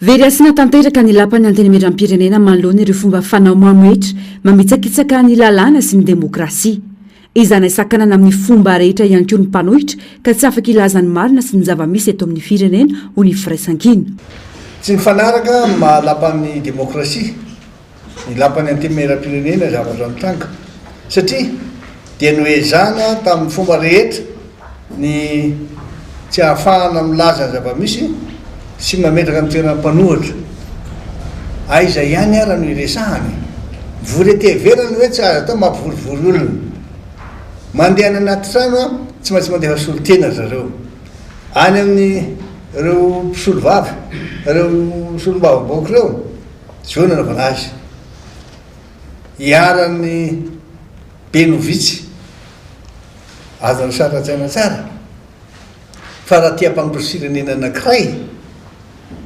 Very asina tanteraka ny lapany antenimieram-pirenena manoloana ireo fomba fanao mamoetra mamitsakitsaka ny lalàna sy ny demokrasia. Izany sakanana amin'ny fomba rehetra ihany koa ny mpanohitra ka tsy afaka ilazany marina sy ny zava-misy eto amin'ny firenena ho ny firaisankina. Tsy mifanaraka mahalapan'ny demokrasia, ny lapany antenimieram-pirenena zavatra mitranga satria dia noezana tamin'ny fomba rehetra ny tsy ahafahana milaza zava-misy sy mametraka amin'ny toerana mpanohitra. Aiza ihany ara no iresahany. Vory teverany hoe tsy azo atao mampivorivory olona. Mandeha anaty trano tsy maintsy mandeha solotena zareo. Any amin'ny ireo mpisolo vavy, ireo solom-bavaboaka ireo, zao no anaovana azy. Iaran'ny benovitsy azo saratsaina tsara. Fa raha tia mpampifirenena anankiray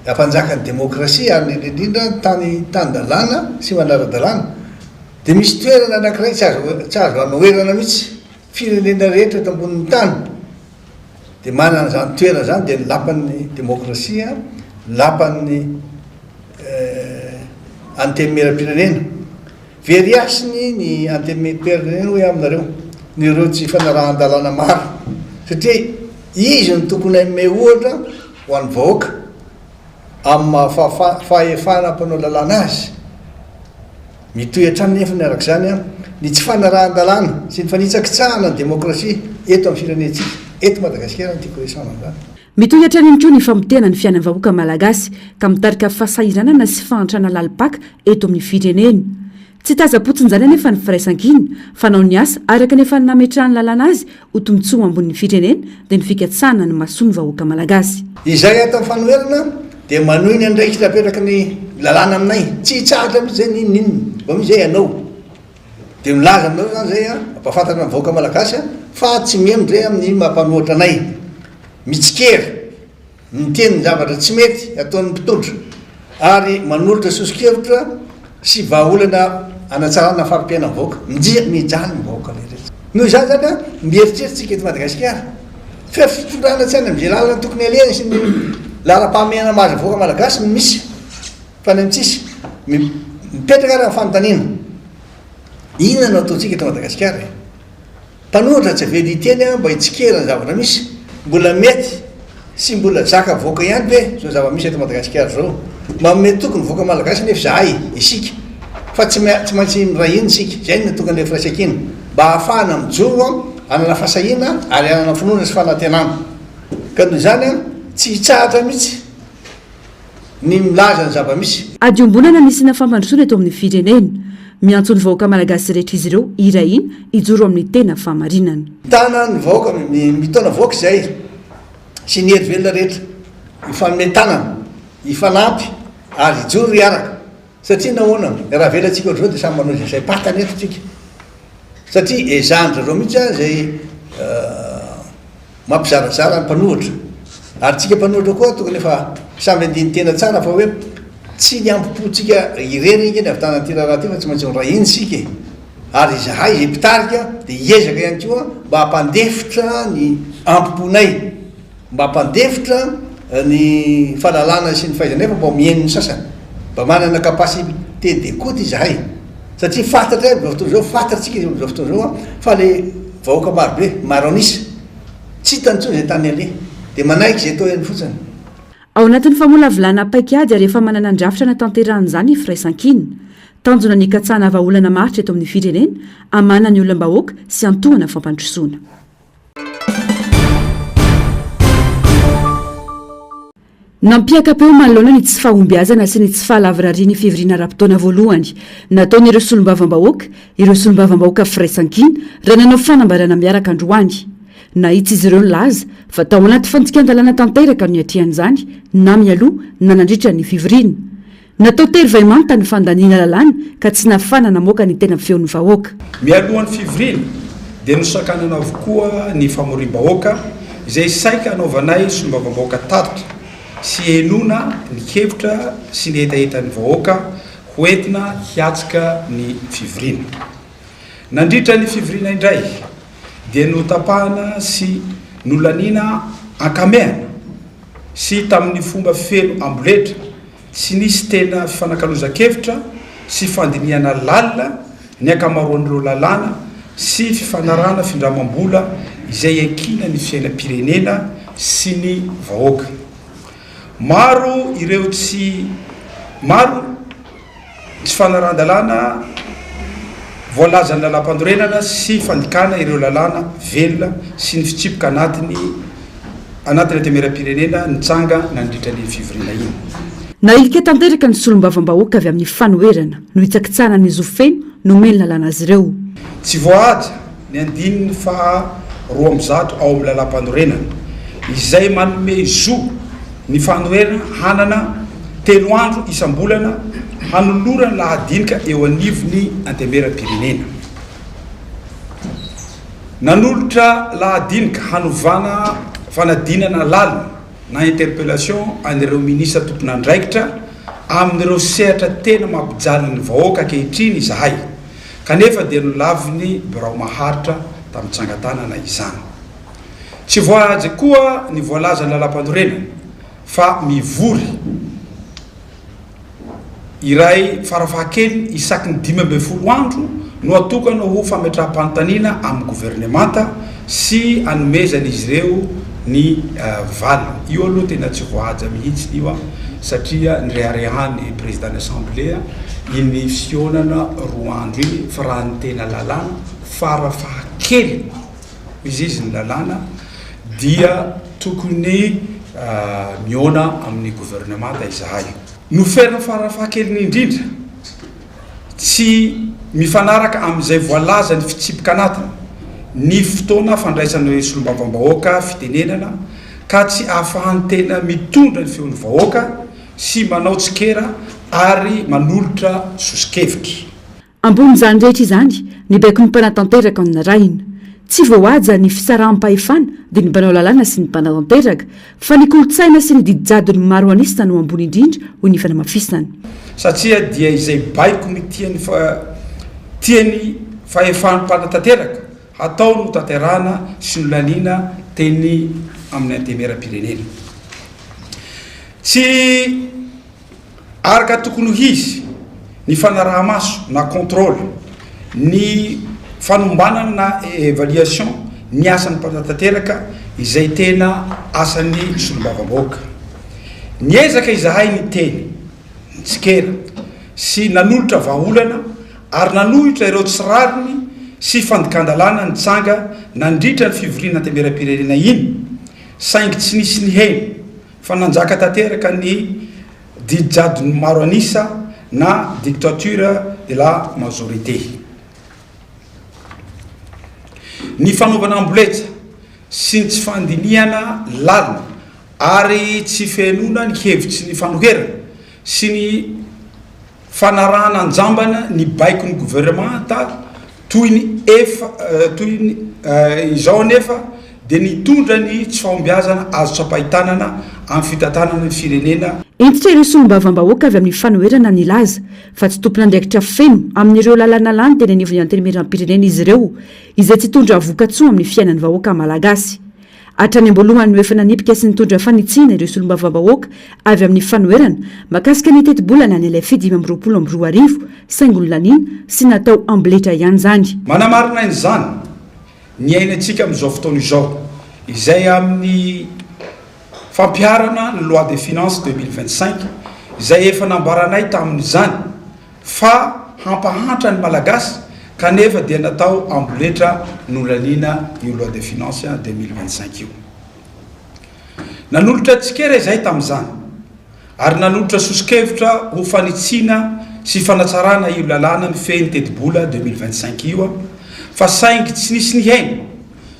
hampanjakany demokrasia ary indrindra tany dalàna sy manara-dalàna dia misy toerana anankiray tsy azo anoerana mihitsy firenena rehetra eto ambonin'ny tany dia manana zany toerana zany dia ny lapan'ny demokrasia, lapan'ny antenimieram-pirenena. Very asiny ny antenimieram-pirenena hoe aminareo nyreo tsy fanarahan-dalàna maro satria izy ny tokony ame ohatra ho an'ny vahoaka amin'ny fahefana mpanao lalàna azy. Mitohy hatrany nefa ny arak'izany ny tsy fanarahan-dalàna sy ny fanitsakitsahana ny demokrasia eto amin'ny firenentsika eto Madagasikara ny tiako resana zany. Mitohy hatrany ihany koa ny famotehana ny fiainan'ny vahoaka malagasy ka mitarika fahasahiranana sy fahantrana lalipaka eto amin'ny firenena. Tsy taza-potsiny zany anefa ny firaisankina fanao ny asa araka nefa nametrahany lalàna azy ho tombotsoa ambonin'ny firenena dia ny fikatsahana ny masoa ny vahoaka malagasy. Izay atao fanoherana dia manohy ny andraikitra apetraka ny lalàna aminay tsy hitsahatra mihitsy zay ninnininy mba misy zay anao dia milaza aminao zany zay ampafantatra ny vahoaka malagasy fa tsy miemindray amin'ny mampanohitra anay mitsikera miteny zavatra tsy mety ataon'ny mpitodra ary manolotra sosikevitra sy vahaolana anatsarana farimpiaina vahoaka mijaly ny vahoaka rehetra. Noho izany zany mieritrerititsika eto Madagasikara fa fitondrana tsaina am'izay lalana tokony alehany sy ny lalam-pahamehana mahazo vahoaka malagasy no misy fa ny amintsisy mipetraka raha fanontaniana. Inona no ataontsika eto Madagasikara? Mpanohitra tsy avely hiteny mba hitsikera ny zavatra misy mbola mety sy mbola zaka vahoaka ihany be zao zava-misy eto Madagasikara zao. Mamety tokony vahoaka malagasy nefa zahay isika fa tsy maintsy miray iny sika zay no tokony le firaisankina mba ahafahana mijoro anana fasahina ary anana finoana sy fanantenana. Ka noho izany tsy hitsahatra mihitsy ny milaza ny zava-misy. Adiombonana nisina fampandrosoana eto amin'ny firenena miantso ny vahoaka malagasy rehetra izy ireo irahina ijoro amin'ny tena fahamarinana. Tana ny vahoaka mitona vahoaka izay sy ny hery velona rehetra ifanometanana ifanampy ary ijoro iaraka satria nahoana raha velantsika ohatr'izao dia samy manao izay patany eto tsika satria ezahany reo mihitsy zay mampizarazara ny mpanohitra ary tsika mpanohitra koa tokony efa samy andiny tena tsara fa hoe tsy ny ampipotsika irery iny avy tanany ty raha ty fa tsy maintsy miray iny sika ary zahay izay mpitarika dia hiezaka ihany koa mba hampandefitra ny ampiponay mba hampandefitra ny fahalalana sy ny fahaizana nefa mba mihaino ny sasany mba manana kapasité d'écoute zahay satria fantatra zao fotoana zao fantatritsika zao fotoana zao fa le vahoaka marobe maro anisa tsy tantsony zay tany ale dia manaiky zay atao eny fotsiny. Ao anatin'ny famolavolana paikady ary efa manana andrafitra natanteran'izany firaisankina tanjona ny katsahana vahaolana maritra eto amin'ny firenena amana ny olom-bahoaka sy antohana fampandrosoana. Nampiakapeo manoloana ny tsy fahombiazana sy ny tsy fahalavrariany fivoriana ra-potoana voalohany nataon'ireo solombavam-bahoaka ireo solombavam-bahoaka firaisankina raha nanao fanambarana miaraka androany. Nahitsy izy ireo nilaza fa tao anaty fantsikan-dalàna tanteraka no atrehan'izany na mialoha na nandritra ny fivoriana. Natao tery vaimanta ny fandaniana lalàna ka tsy nafana namoaka ny tena feon'ny vahoaka. Mialohan'ny fivoriana dia nosakanana avokoa ny famorim-bahoaka izay saika anaovanay solombavam-bahoaka tatitra sy enona ny hevitra sy ny etaetan'ny vahoaka hoentina hiatsika ny fivoriana. Nandritra ny fivoriana indray dia notapahana sy nolaniana ankamehana sy tamin'ny fomba feno amboletra tsy nisy tena fifanakaloza-kevitra sy fandiniana lalina ny akamaroan'ireo lalàna sy fifanarana findramam-bola izay ankina ny fiainam-pirenena sy ny vahoaka. Maro tsy fanaran-dalàna voalazany lalam-pandorenana sy fandikana ireo lalàna velona sy ny fitsipoka anatiny antemeram-pirenena nitsanga nandritra ny fivoriana iny. Nailika tanteraka ny solombavam-bahoaka avy amin'ny fanoherana no hitsakitsana ny zofeno nomeny lalàna azy ireo. Tsy voahaja ny andininy fa 20 ao amin'ny lalam-pandorenana izay manome zo ny fanoherana hanana 3 andro isam-bolana hanolorany lahadinika eo anivony antemeram-pirenena. Nanolotra lahadinika hanovana fanadinana lalina na interpellation anireo ministra tompon'andraikitra amin'ireo sehatra tena mampijaly ny vahoaka ankehitriny izahay, kanefa dia nolaviny birao maharitra tamin'ny tsangatanana izany. Tsy voahaja koa ny voalazany lalam-pandorenana fa mivory iray farafahakely isaky ny 12 andro no atokana ho fametraha-panontaniana amin'ny gouvernemanta sy anomezana izy ireo ny valina. Io aloha tena tsy voahaja mihitsy io satria nyreharehany président d'assemblée iny fisionana 2 andro iny fa raha ny tena lalàna farafahakely izy ny lalàna dia tokony miona amin'ny gouvernemanta izahay. Noferina farafahakely indrindra tsy mifanaraka amin'izay voalaza ny fitsipoka anatiny ny fotoana fandraisana solombavam-bahoaka fitenenana ka tsy ahafahan'ny tena mitondra ny feon'ny vahoaka sy manao tsikera ary manolotra sosikevitra. Ambon'izany rehetra izany ny baiko ny mpanatanteraka ny narahina tsy voahaja ny fisarahm-pahefana dia ny mpanao lalàna sy ny mpanatanteraka fa ny kolotsaina sy ny didijadony maro anista no ambony indrindra ho ny fanamafisany. Satria dia izay baiko ny tiany fahefan'ny mpanatanteraka atao no tanterana sy no laniana teny amin'ny antemeram-pirenena. Tsy araka tokony ho izy ny fanaraha-maso na contrôle ny fanombanana na évaluation ny asan'ny mpanatanteraka izay tena asan'ny solombavam-bahoaka. Niezaka izahay ny teny nitsikera sy nanolotra vahaolana ary nanohitra ireo tsirariny sy fandikan-dalàna nitsanga nandritra ny fivoriana antemeram-pirenena iny saingy tsy nisy ny heno fa nanjaka tanteraka ny didijadony maro anisa na dictature de la majorité. Ny fanaovana amboletsa sy ny tsy fandiniana lalina ary tsy fihainona ny hevitsy ny fanoherana sy ny fanarahana anjambana ny baiko ny gouvernemanta toy ny izao anefa dia nitondra ny tsy fahombiazana azo tsapahitanana amin'ny fitantanana ny firenena. Entitra ireo solombavam-bahoaka avy amin'ny fanoherana ny laza fa tsy tompona andraikitra feno amin'ireo lalàna lany teny anivony antemeram-pirenena izy ireo izay tsy tondra voka-tsoa amin'ny fiainan'ny vahoaka malagasy. Hatrany ambolohany no efa nanipika sy nitondra fanitsiana ireo solombavam-bahoaka avy amin'ny fanoherana makasika ny teti-bolana ny LFI 2022 saingony laniana sy natao amboletra ihany zany. Manamarina izany ny ainantsika amin'izao fotoana izao izay amin'ny fampiarana ny loi de finance 2025 izay efa nambaranay tamin'izany fa hampahantra ny malagasy kanefa dia natao amboletra nolaniana io loi de finance 2025 io. Nanolotra tsikera izahay tamin'izany ary nanolotra sosikevitra ho fanitsiana sy fanatsarana io lalàna mifehy ny teti-bola 2025 io fa saingy tsy nisy ny haino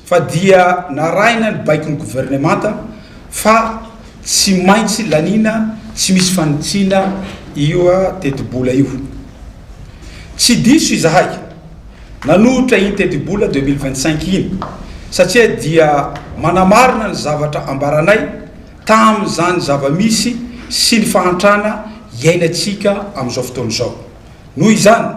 fa dia naraina ny baiko ny gouvernemanta fa tsy maintsy laniana tsy misy fanitsiana io teti-bola io. Tsy diso izahay nanohitra iny teti-bola 2025 iny satria dia manamarina ny zavatra ambaranay tamin'izany zava-misy sy ny fahantrana iainantsika amin'izao fotoana izao. Noho izany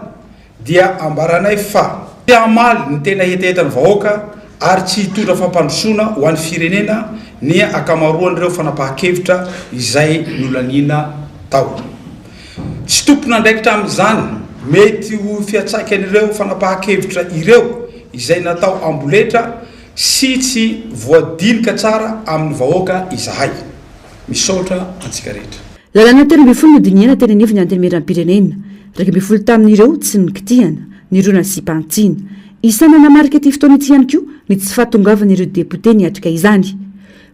dia ambaranay fa tsy hamaly ny tena hetaheta ny vahoaka ary tsy hitondra fampandrosoana ho an'ny firenena ny akamaroan'ireo fanapahan-kevitra izay nolaniana tao tsy tompona ndraikitra amin'izany mety ho fiatsaikanyireo fanapahan-kevitra ireo izay natao amboletra sy tsy voadinika tsara amin'ny vahoaka izahay misaotra antsika rehetra lalàna 7 nodiniana teny anivony antenemeram-pirenena 2 tamin'ireo tsy nikitiana nirona sy pantsina isana namarika ty fotoana ity ihany koa ny tsy fahatongavan'ireo député niatrika izany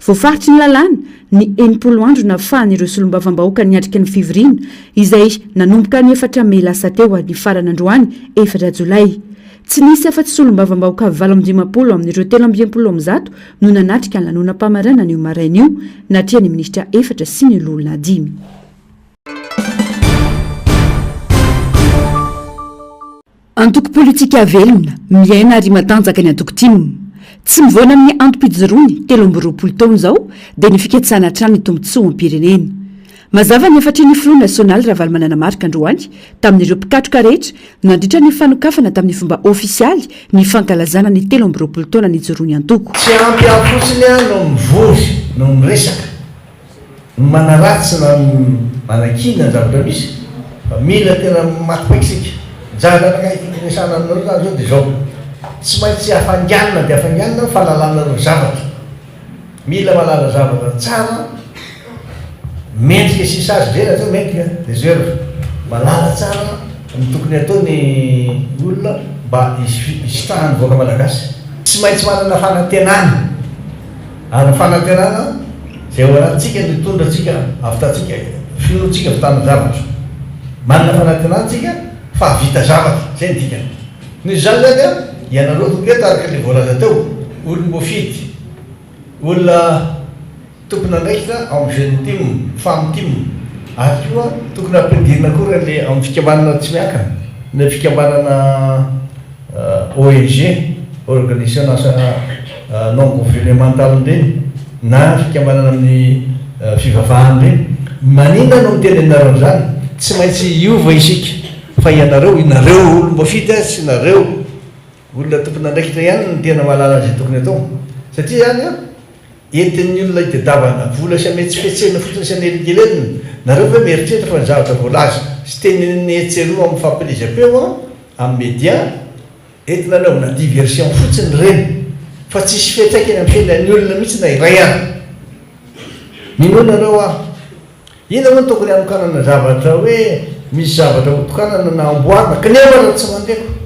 voafaritry ny lalàna ny 80 andro nafahan'ireo solombavam-bahoaka niatrika ny fivirina izay nanomboka ny 4 Mey lasa teo ny faran'androany 4 Jolay tsy nisy afa-tsy solombavam-bahoaka 80 amin'ireo 330 no nanatrika ny lanonam-pamarana n'io maraina io natria ny minisitra 4 sy ny olona 5. Antoko politika velona miaina ary matanjaka ny antoko timo tsy mivoana amin'ny antom-pijoroany 20 taona izao dia ny fiketsana hatrany ny tombotsoa am-pirenena mazava ny efatry ny filoha nasionaly raha valy manana marika androany tamin'ireo mpikatroka rehetra nandritra ny fanokafana tamin'ny fomba ofisialy ny fankalazana ny 20 taona nijoroany antoko tsy ampy fotsiny no mivory no miresaka no manaratsy na manakina ny zavatra misy fa mila tena matipaikisika jaranakairesana aminareo zany zao dia zao tsy maintsy afanganina dia afanganina fahalalànareo zavatra mila malala zavatra tsara mendrika sisa azy vera zao mendrika dia zero malala tsara ny tokony ataony olona mba isitrahany voaka malagasy tsy maintsy manana fanantenana ary fanantenana zay ao anatintsika nitondratsika avitatsika finotsika vitana zavatra manana fanantenantsika fa vita zavatra zay ny dikany nisy zany zany a ianareo tokony araka le voalaza teo olom-boafidy olona tokony andraikitra amin'ny jeune team femme team ary koa tokony ampidirina koa le amin'ny fikambanana tsy miakana ny fikambanana ONG organisation non gouvernemental reny na fikambanana amin'ny fivavahana reny maninona no miteny anareo zany tsy maintsy iova isika fa ianareo olom-boafidy sy nareo olona tokony andraikitra ihany ny tena malala zay tokony atao satria zany a entin'ny olona itedavana vola sy ametsifetsena fotsiny sy anelikelelina nareo ve mieritreritra fa ny zavatra voalaza sy teniny etseroa amin'ny fampilizam-peo amin'ny média entina anaovana diversion fotsiny reny fa tsisy fiantraikany amin'ny fiainan'ny olona mihitsy na iray any mino nareo a ina moa tokony anokanana zavatra hoe misy zavatra hotokanana na amboarina kanefa tsy mandeko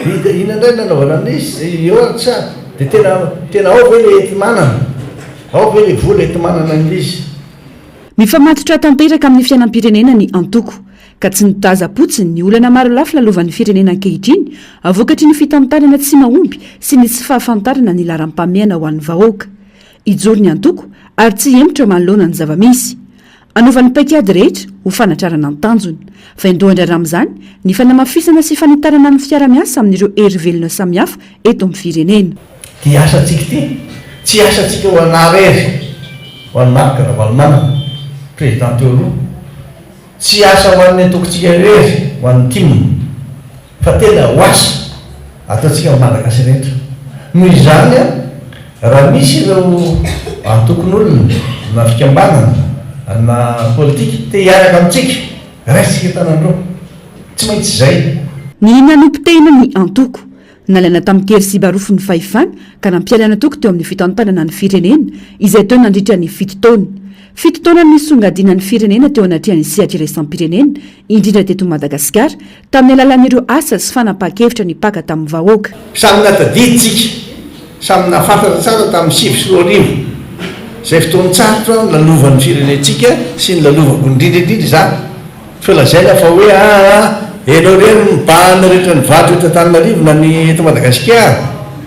ina indray nanaovana amin'izy eo ary tsara dia tena ao ve le entimanana ao ve le vola entimanana an'izy mifamatotra tanteraka amin'ny fiainam-pirenena ny antoko ka tsy nitaza-potsiny ny olana maro lafy lalovan'ny firenena ankehitriny avoakatry ny fitantarana tsy mahomby sy ny tsy fahafantarana ny laram-pameana ho an'ny vahoaka ijoro ny antoko ary tsy emotra manoloana ny zava-misy anaovan'ny paikady rehetra ho fanatrarana ny tanjony fa indohandrara amin'izany ny fanamafisana sy fanitarana ny fiara-miasa amin'ireo hery velona samihafa eto amin'ny firenena dia asantsika ty tsy asantsika ho anarery ho an'ny marika ravalomana président teoroa tsy asa ho an'ny antokontsika rery ho an'ny timona fa tena ho asa ataontsika malagasy rehetra noho izany a raha misy ireo antokon'olona na fikambanana na politika te hiaraka amintsika raisika tanandreo tsy maintsy zay ny nanompo-tena ny antoko nalaina tamin'ny kery sy barofo ny fahefana ka nampialana toko teo amin'ny fitantanana ny firenena izay teo nandritra ny 7 taona 7 taona ny songadina ny firenena teo anatrihan'ny sehatra iraisam-pirenena indrindra teto Madagasikara tamin'ny alalan'ireo asa sy fanapahan-kevitra ny paka tamin'ny vahoaka samy natadiditsika samy nafantatra tsara tamin'ny 7 zay fotoany tsarotra ny lalovan'ny firenentsika sy ny lalovako indrindraindrindra zany filazaina fa hoe enao reny mibahana rehetra ny vady rehetra Antananarivo na ny eto Madagasikara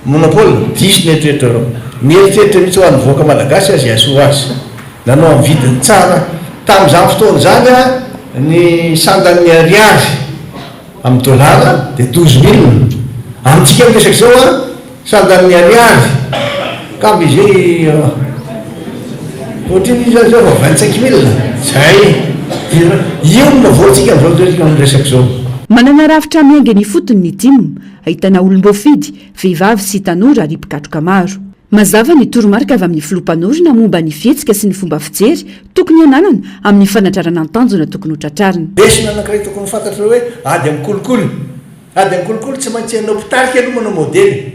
monopole diso ny eritreretra reo mieritreritra mihitsy ho an'ny voaka malagasy azy asoa azy nanao amin'ny vidiny tsara tamin'izany fotoana zany a ny sandan'ny ariary amin'ny dolara dia 12 000 amintsika miresaka zao a sandan'ny ariary ka izay ohatriny zany zao fa 25 000 zay io no voatsika amin'izao miresaka zao manana rafitra miainga ny fotony ny timona ahitana olom-boafidy vehivavy sy tanora ary mpikatroka maro mazava ny toromarika avy amin'ny filompanorina momba ny fihetsika sy ny fomba fijery tokony ananana amin'ny fanatrarana an-tanjona tokony hotratrarina lesona anankiray tokony fantatra hoe ady amin'ny kolokolo tsy maintsy anao mpitarika aloha manao modely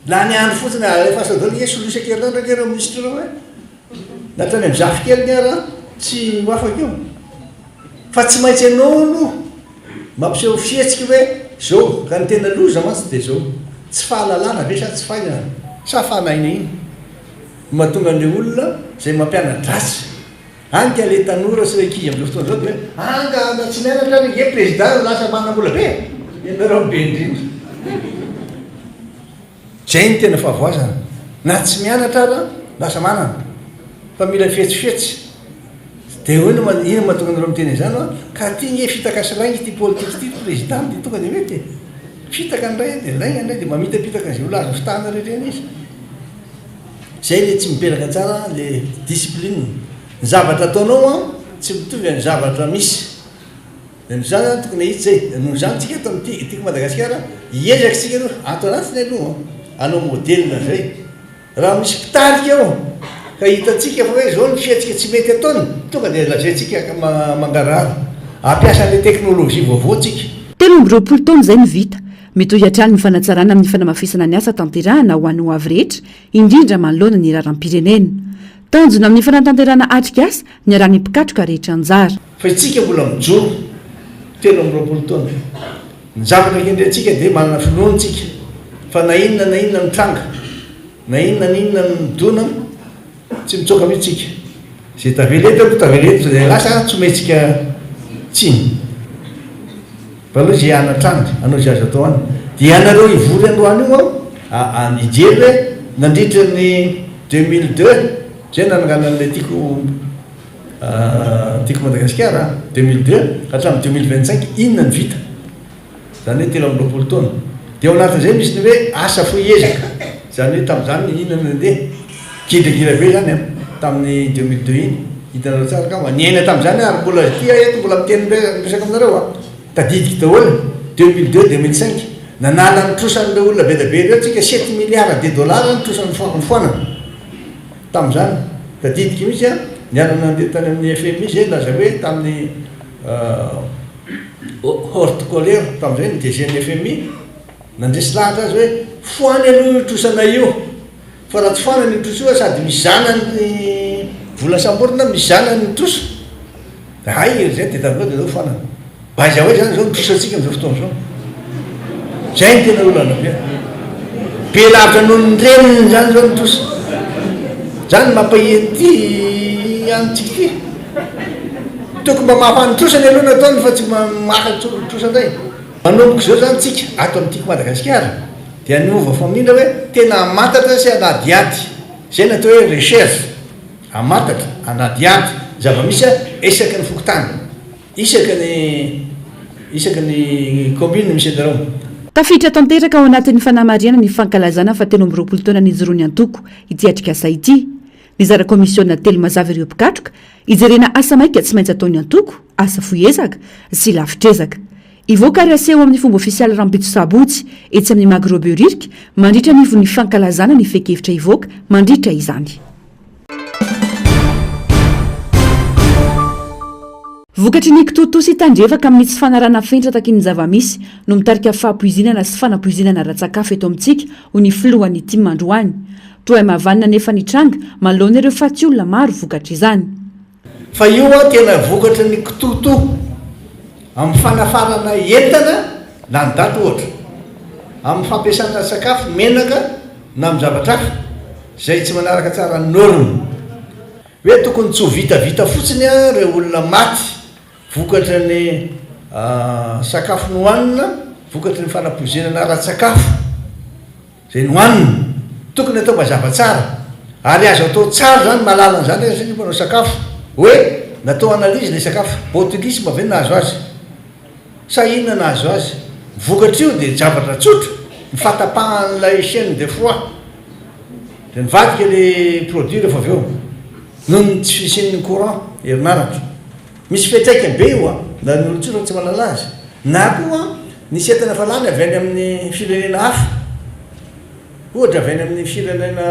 la ny andro fotsiny efa asadony e soloisan-kerinandro kera ministre hoe natrany amin'ny zafy kely ny ara tsy afaka eo fa tsy maintsy anao aloha mampiseho fihetsika hoe zao ka ny tena loza mantsy dia zao tsy fahalalana ve sa tsy faina sa fanaina iny mahatonga an'le olona zay mampianadratsy anka le tanora sy rekizy am'izao fotoana zao de hoe anga tsy mianatra ny e président lasa manambola be ianareo be indrindra zay ny tena fahavoazana na tsy mianatra ara lasa manana fa mila fetsifetsy de ino mahatonga anareo miteny izany a ka ty nye fitakasilainy ty politiky ty président ty tonga de mety fitaka ndray de laigna ndray de mamita pitaka zay olaza fitana rehetreny izy zay le tsy miperaka tsara le discipline ny zavatra ataonao a tsy mitovy any zavatra misy de nozany tokony hitsy zay noho zany tsika eto am'tiako Madagasikara iezaky tsika aloha ato anatiny aloha anao modelina zay raha misy mpitarika eo ka hitatsika fa hoe zao ny fihetsika tsy mety ataony tonga de lazayntsika mangarary ampiasan'le teknôlôjia vaovao tsika 13 taona zay ny vita mety hiatrany ny fanatsarana amin'ny fanamafisana ny asa tanterahana ho an'ny ho avy rehetra indrindra manoloana ny raram-pirenena tanjona amin'ny fanatanterahana atrika asa ny arany mpikatroka rehetra anjara fa itsika mbola mijoro 13 taona ny zavatra kendrentsika de manana finoantsika fa na inona mitranga na inona midona tsy mitsoka mihitsika zay taveleta zay lasa tsy ometsika tsiny aloha zay anatrany anao zay azo atao any di anareo ivory androany io nijery hoe nandritra ny 2002 zay nananganan'le tiako Madagasikara 2002 hatramin'ny 2025 inona ny vita zany hoe 13 taona de ao anatin'izay misy ny hoe asa foiezaka zany hoe tam'izany inona nandeha kidragira be zany a tamin'ny 2002 iny hitanareo tsara kama niaina tam'izany ary mbola tia eto mbola miteny resaka aminareo a tadidiky daholo 2002-2005 nanala nitrosan'le olona be da be reo tsika 7 milliards de dollars nitrosany foanana tam'izany tadidiky mihitsy a niarana andeha tany amin'ny FMI zay laza hoe tamin'ny horticolère tam'izay ny DG-ny FMI nandresy lahatra azy hoe foany aloha trosana io fa raha tsy foana ny troso io sady misy zanany vola samborina misy zanany troso da hay zay de tavao de zao foanana baiza hoe zany zao nitrosatsika am'izao fotoana zao zay ny tena olana be lavitra noho ny reniny zany zao nitrosa zany mampahety anytsika ty tokony mba mahafanytrosany aloha nataony fa tsy maka trosandray manomboka zao zany tsika ato am'tiako Madagasikara de aniova famindra hoe tena amatatra sy anadiady zay natao hoe recherche amatatra anadiady zava-misy a isaky ny fokotany isaky ny commune misy anareo tafiditra tanteraka ao anatin'ny fanamariana ny fankalazana fa 13 taona nijoroany antoko ity atrika asa ity nizara komisiona telo mazava ireo mpikatroka ijerena asa maika tsy maintsy ataony antoko asa foezaka sy lafitrezaka ivoaka ary aseho amin'ny fomba ofisialy rampitso sabotsy etsy amin'ny magrobeoririka mandritra nivon'ny fankalazana ny fekevitra ivoaka mandritra izany vokatry ny kitoto sy tandrevaka amin'ny tsy fanarana fentra takiny zava-misy no mitarika fahampoizinana sy fanampoizinana ratsakafo eto amintsika ho ny filohan'ny tia mandroany toa mahavanina nefa nitranga malohana ireo fa tsy olona maro vokatra izany fa io a tena vokatra ny kitoto amin'ny fanafarana entana na ny daty ohatra amin'ny fampiasana sakafo menaka na amin'ny zavatra hafa zay tsy manaraka tsara norme hoe tokony tsy ho vitavita fotsiny a reo olona maty vokatra ny sakafo nohanina vokatra ny fanampoizinana ratsakafo zay nohanina tokony atao mazava tsara ary azo atao tsara zany malalana zany satria manao sakafo hoe natao analyzy le sakafo botulisme ve nahazo azy sa inona nahazo azy vokatra io de zavatra tsotra mifatapahan'lay chaîne de froid de nivadika le produit rehefa avy eo noho ny tsy fisian'ny courant herinaratra misy fetraika be io a na ny olo-tsotra tsy manala azy na koa nisy entana falany avy any amin'ny firenena hafa ohatra avy any amin'ny firenena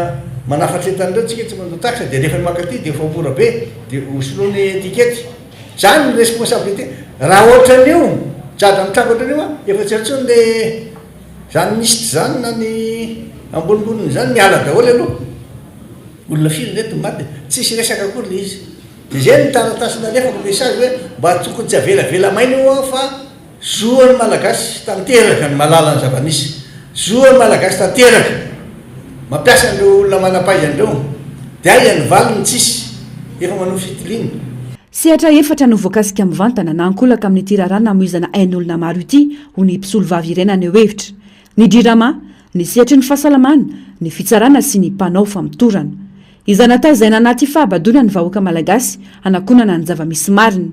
manafatra-entany reo tsika tsy manao taxa dia rehefa makaty dia fampora be dia osoloany etikety zany ny responsabilité raha ohatran'io jadra mitrako ohatran'io a efa tsy atsony le zany misy zany na ny ambonimboniny zany miala daholo aloha olona firy reto maty tsisy resaka akory le izy dia zay ny taratasina lefako message hoe mba tokony tsy avelavela maina io a fa zoan'ny malagasy tanteraka ny malala ny zava-misy zoan'ny malagasy tanteraka mampiasa an'ireo olona manam-paizan'ireo dia ay any valiny tsisy efa manao fitiliana sehatra efatra no voakasika mivantana na ankolaka amin'ny ity raharaha namoizana ain'olona maro ity ho ny mpisolo vavy irena ny eo hevitra ny dirama ny sehatry ny fahasalamana ny fitsarana sy ny mpanao famitorana izanatazaina anaty fahabadona ny vahoaka malagasy anakonana ny zava-misy marina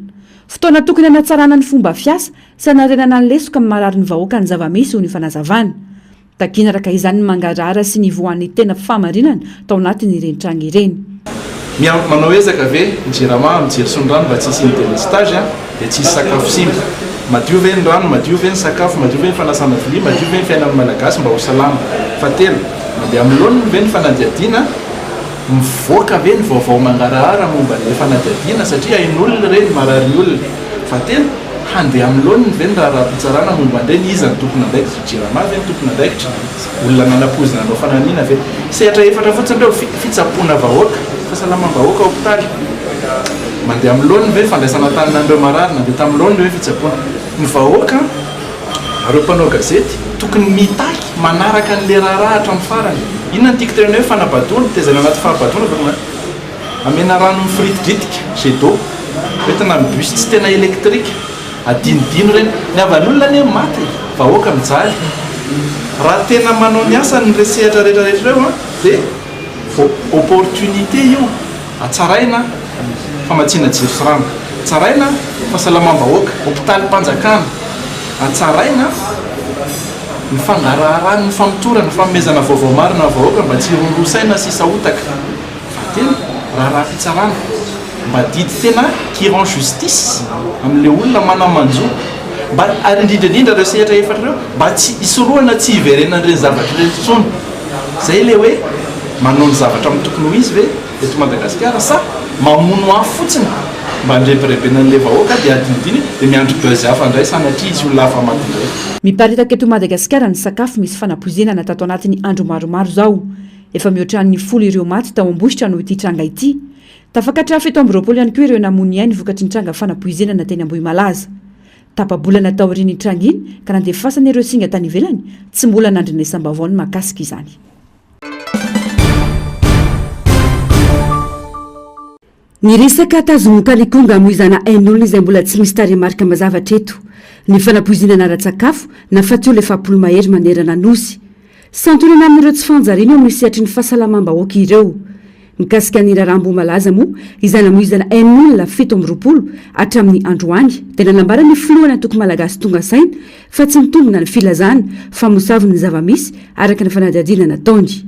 fotoana tokony anatsarana ny fomba fiasa sy anarenana ny lesoka amin'ny marary ny vahoaka ny zava-misy ho ny fanazavana takinaraka izany ny mangarahara sy ny voan'ny tena famarinana tao anatin' ireny-tranga ireny manao ezaka ve jirama mijery sondrano mba tsisy indélestage dia tsisy sakafo simba madio ve ny rano madio ve ny sakafo madio ve ny fanasana vilia madio ve ny fiainan'ny malagasy mba ho salama fatelo mandeha amin'ny loniny ve ny fanadiadiana mivoaka ve ny vaovao mangarahara momba le fanadiadiana satria ain'olona reny marary olona fatelo handeha amin'ny loniny ve ny raha-raha-pitsarana momba andreny izy ny tompona andraikitra jirama ve ny tompona andraikitra olona nanapozina anao fanamiana ve sehatra efatra fotsiny reo fitsapoana vahoaka fahasalamam-bahoaka hopitaly mandeha amin'ny loniny ve fandraisana tanina andreo mararina dia tamin'ny loniny hoe fitsapoana ny vahoaka areo mpanao gazety tokony mitaky manaraka n'le raharaha hatramin'ny farany inona ny tiako tenana hoe fanabadona tezana anaty fahabadona fa amena rano mifritidritika jedo hoentina ny bus tsy tena elektrika adinodino reny ny avan'olona ny maty vahoaka mijaly raha tena manao ny asa ny resehatra rehetrarehetra reo a dia opportunité io atsaraina famatsiana jiro sy rano tsaraina fahasalamam-bahoaka hopitaly mpanjakana atsaraina ny fangaraharaha ny famitorana famezana vaovao marina vahoaka mba tsy ronrosaina sy sahotaka fatena raha raha fitsarana mba didy tena quiran justice amin'le olona manamanjo mba ary indrindraindrindra reo sehatra efatra reo mba tsy isoroana tsy hiverenan'ireny zavatra rehetritsony zay le hoe manao ny zavatra amin'ny tokony ho izy ve eto Madagasikara sa mamono afo fotsiny mba nirempirebenan'le vahoaka dia adinodiny dia miandro bezy hafa indray sanatria izy olona hafa matindray miparitaka eto Madagasikara ny sakafo misy fanapoizenana tato anatin'ny andro maromaro zao efa mihoatran'ny folo ireo maty tao ambositra no ity tranga ity tafakatra fito amby roapolo ihany koa ireo namony ainy vokatry ny tranga fanapoizenana teny Ambohimalaza tapabolana tao aorian'ny tranga iny ka nandefasana ireo singa tany ivelany tsy mbola nandrina isam-baovao ny makasika izany ny resaka tazomokalikonga amoizana ain'olona izay mbola tsy misy taremarika mazavatra eto ny fanapoizinana ara-tsakafo na fatio le fapolo mahery manerana nosy santonana amin'ireo tsy fanjariana eo amin'ny sehatry ny fahasalamam-bahoaka ireo mikasika ny raharam-bomalaza moa izay namoizana ain'olona fito amby roapolo hatramin'ny androany dia nanambara ny filohana toko malagasy tonga saina fa tsy mitombona ny filazana fa mosavy ny zava-misy araka ny fanadihadiana nataony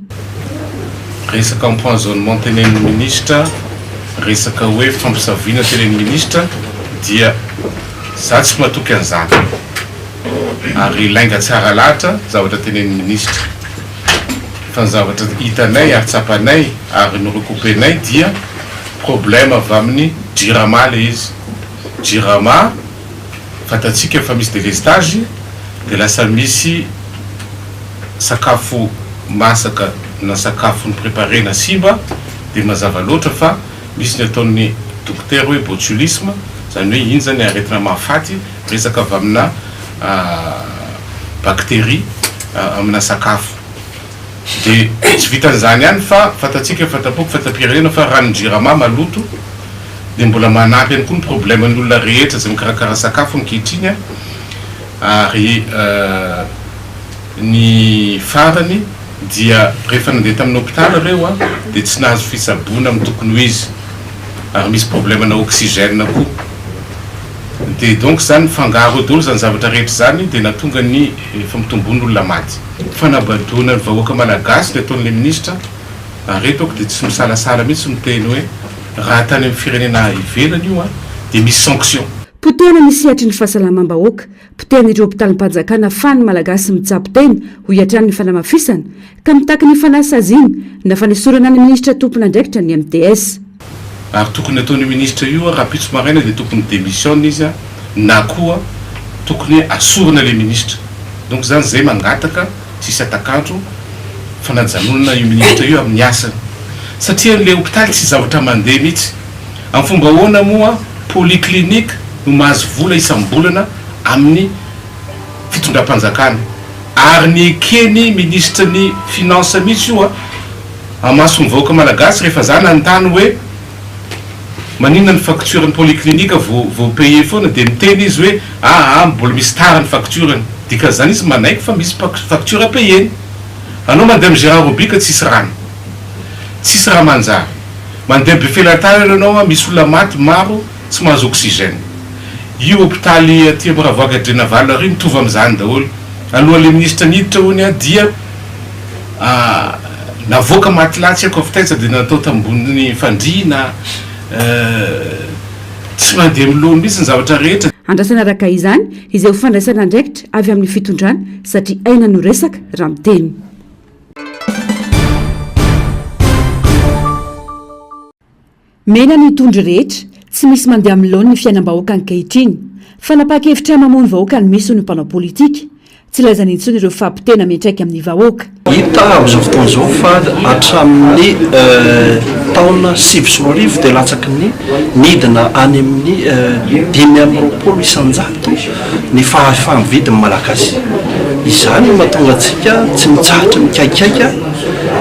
resaka empoisonnement tenen'ny ministra resaka hoe fampisaviana tenen'ny ministra dia za tsy mahatoky an'izany ary lainga tsara lahatra zavatra tenen'ny ministra fa ny zavatra hitanay ary tsapanay ary norecopenay dia problème avy amin'ny jirama le izy jirama fantatsika fa misy délestage dia lasa misy sakafo masaka na sakafo nyprépare na simba dia mazava loatra fa misy ny ataon'ny docteur hoe botulisme zany hoe iny zany aretina mahafaty resaka avy amina bactérie amina sakafo dia tsy vitan'izany ihany fa fantatsika fantapoko fatapirenena fa ranon-jirama maloto dia mbola manampy ihany koa ny problème ny olona rehetra zay mikarakara sakafo nykehitriny ary ny farany dia rehefa nandeha tamin'ny hôpitaly reo dia tsy nahazo fisabona amin'ny tokony ho izy ary misy problème na oxygène koa dia donc zany fangaro dolo zany zavatra rehetra zany dia natonga ny famitombon'olona maty fanabadona ny vahoaka malagasy ny ataon'le ministra retoko dia tsy misalasala mihitsy miteny hoe raha tany amin'ny firenena ivelany io dia misy sanction potehana nisehitry ny fahasalamam-bahoaka potehan'ireo mpitalim-panjakana fany malagasy mitsapitena ho iatran'ny fanamafisana ka mitaky ny fanasa azy iny na fanesorana ny ministra tompona andraikitra ny MTS. Ary tokony ataon'ny ministra io raha pitso maraina dia tokony démissionne izy na koa tokony asorana le ministra. Donc zany zay mangataka tsisy atakantro fanajanonana io ministra io amin'ny asany satria le hôpitaly tsy zavatra mandeha mihitsy. Amin'ny fomba ahoana moa polyclinique no mahazo vola isam-bolana amin'ny fitondram-panjakana ary ny ekeny ministre ny finance mihitsy io amaso ny vahoaka malagasy rehefa zany antany hoe maninona ny facture ny polyclinique vao paye foana dia miteny izy hoe mbola misy tara ny facture dika zany izy manaiky fa misy facture payeny. Anao mandeha amin'ny Gérard Robika tsisy rano tsisy raha manjary mandeha Befelatary anao misy olona maty maro tsy mahazo oxygène. Io hôpitaly aty amin'ny Ravoaga Drenaval ry mitovy amin'izany daholo. Alohan'le ministra niditra hony dia navoaka maty latsy ako avitaitsa dia natao tamboniny fandriana tsy mandeha milony mihitsy ny zavatra rehetra. Andrasana raka izany izay ho fandraisana andraikitra avy amin'ny fitondrana satria aina no resaka raha miteny. Mena ny tondry rehetra tsy misy mandeha amin'ny laony ny fiainam-bahoaka ankehitriny fa napaka-hevitra mamono vahoaka ny misy ny mpanao politika tsy lazana intsony ireo fampitena miantraika amin'ny vahoaka. Hita amin'izao fotoana izao fa hatramin'ny taona 2010 dia latsaky ny midina any amin'ny 590 ny fahavidin'ny malagasy. Izany mahatonga antsika tsy mitsahatra mikaikaika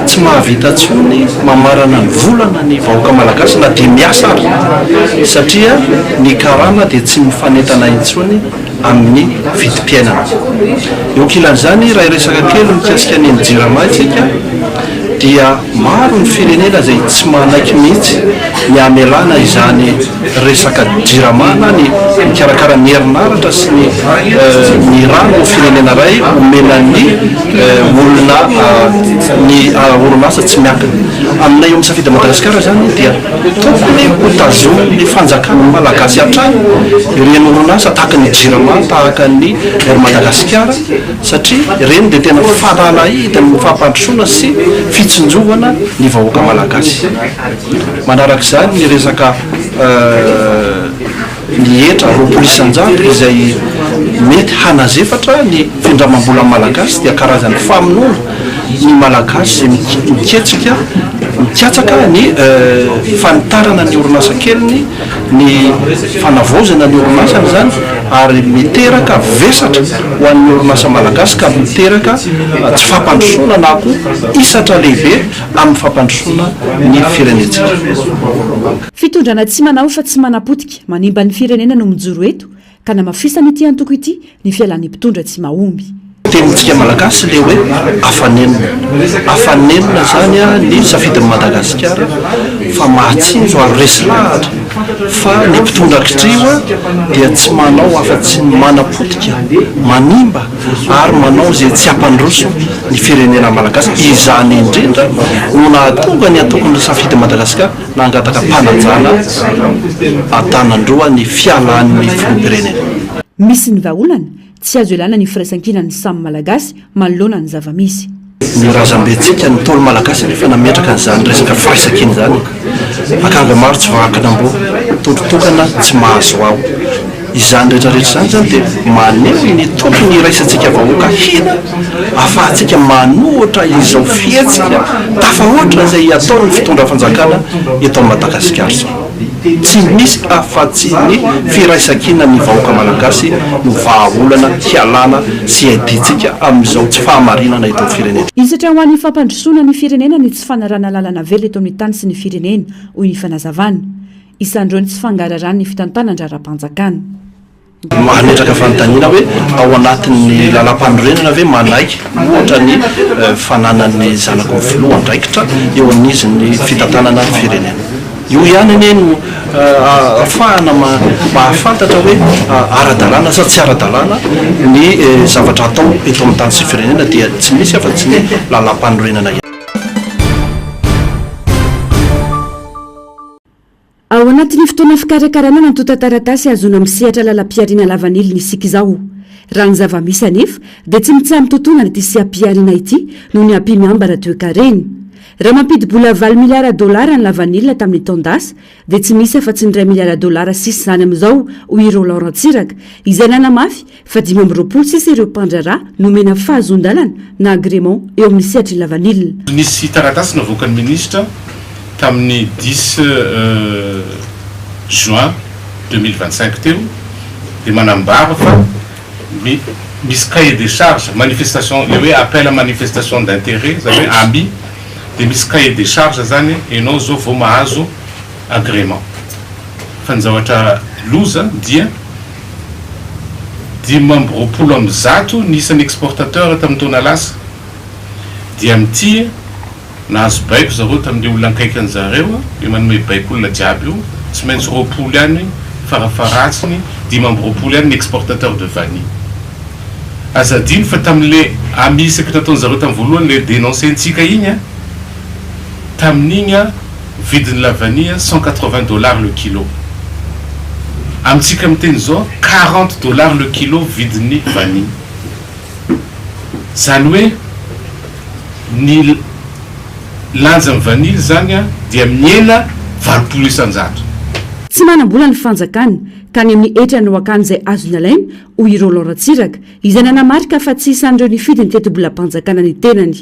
tsy mahavita ntsony mamarana ny volana ny vahoaka malagasy na dia miasa ary satria ny karama dia tsy mifanentana intsony amin'ny vidim-piainana. Eo ankilan'izany raha iresaka kely mikasika ny jirama itsika dia maro ny firenena izay tsy manaiky mihitsy ny amelana izany resaka jirama na ny mikarakara ny herinaratra sy ny rano ny firenena ray omena ny olona ny orinasa tsy miankina. Aminay eo misafidy Madagasikara zany dia tokony hotazominy ny fanjakana malagasy hatrany ireny orinasa tahaka ny jirama tahaka ny Madagasikara satria ireny dia tena fahalahida ny fahampandrosoana sy fitsinjovana ny vahoaka malagasy. Manarak'izany ny resaka ny etra roapolo isan-jato izay mety hanazefatra ny findramam-bola malagasy dia karazany famonoana ny malagasy izay miketsika mikatsaka ny fanitarana ny orinasa keliny ny fanavozana ny orinasany zany ary miteraka vesatra ho an'ny orinasa malagasy ka miteraka tsy fampandrosoana na ko isatra lehibe amin'ny fampandrosoana ny firenetsika. Fitondrana tsy manao fa tsy manapotika manimba ny firenena no mijoro eto ka namafisany ity antoko ity ny fialan'ny mpitondra tsy mahomby. Tenintsika malagasy le hoe afanenina zany ny safidin'ny Madagasikara fa mahatsinjo ary resy lahatra fa ny mpitondra kitrio dia tsy manao afa-tsy manapotika manimba ary manao zay tsy ampandroso ny firenena malagasy. Izany indrindra no nahatonga ny atokony safidin'ny Madagasikara nangataka mpanajana atanandroa ny fialan'ny filoham-pirenena. Misy ny vahaolana tsy azo ilana ny firaisan-kinan'ny samy malagasy manoloana ny zava-misy. Ny razam-bentsika ny tolo malagasy rehefa nametraka n'izany resaka firaisan-kina zany akanga maro tsy vahakinam-bo tototokana tsy mahazo ao. Izany rehetrarehetra zany dia maneho ny tokony iraisantsika vahoaka hina afahantsika manohatra izao fietsika tafahoatra izay ataon'ny fitondra fanjakana eto Madagasikara zao. Tsy misy afa-tsy ny firaisan-kina ny vahoaka malagasy no vahaolana hialana sy haiditsika amin'izao tsy fahamarinana eto firenena. Isatra ho an'ny fampandrosoana ny firenena ny tsy fanarana lalana velo eto amin'ny tany sy ny firenena hoy ny fanazavana. Isandreo ny tsy fangararany ny fitantanandrara-panjakana. Manetraka fanontaniana hoe ao anatin'ny lalam-panorenana ve manaiky ohatra ny fananan'ny zanako filoha andraikitra eo amin'izy ny fitantanana ny firenena. Io ihany ane no ahafahana mahafantatra hoe ara-dalàna sa tsy ara-dalàna ny zavatra atao eto amin'ny tany sy firenena dia tsy misy afa-tsy ny lalam-panorenana. ao anatin'ny fotoana fikarakarana nantotataratasy azona misehatra lalam-piariana lavanily nisika izao raha ny zava-misy anefa dia tsy mitsamy totonana ity siam-piariana ity noho ny ampimiambara toekareny raha mampidibola $20 miliara ny lavanilina tamin'ny taondasa dia tsy misy afa-tsy ny $1 miliara sisy zany amin'izao hoy ireo Laurent Tsiraka izay nanamafy fa 526 ireo mpandrarà nomena fahazon-dalana na agrément eo amin'ny sehatry lavanilina. Nisy taratasy navoakan'ny ministra tamin'ny 10 juin 2025 teo dia manambara fa misy cahier des charges manifestation le hoe appel à manifestation d'intérêt zany hoe AMI dia misy cahier des charges zany ianao zao vao mahazo agrément fa ny zavatra loza dia 520 nisan'ny exportateur tamin'ny taona lasa dia amin'ity nahazo baiko zareo tamin'le olona ankaiky an'zareo hoe manome baiko olona jiaby io tsy maintsy 20 ihany farafaratsiny 520 ihany ny exportateur de vanille azadiny fa tamin'le amisaka nataony zareo tamin'ny voalohany le dénoncentsika igny a tamin'igny a vidiny la vanille $180 le kilo amintsika miteny zao $40 le kilo vidiny vanille zany hoe ny lanja ny vanille zany a dia miena 20 isan-jato tsy manambola ny fanjakana ka ny amin'ny etrany roakany izay azony alaina hoy ireo Laurent Tsiraka izay nanamarika fa tsy isan'ireo nifidiny teto-bola-panjakana ny tenany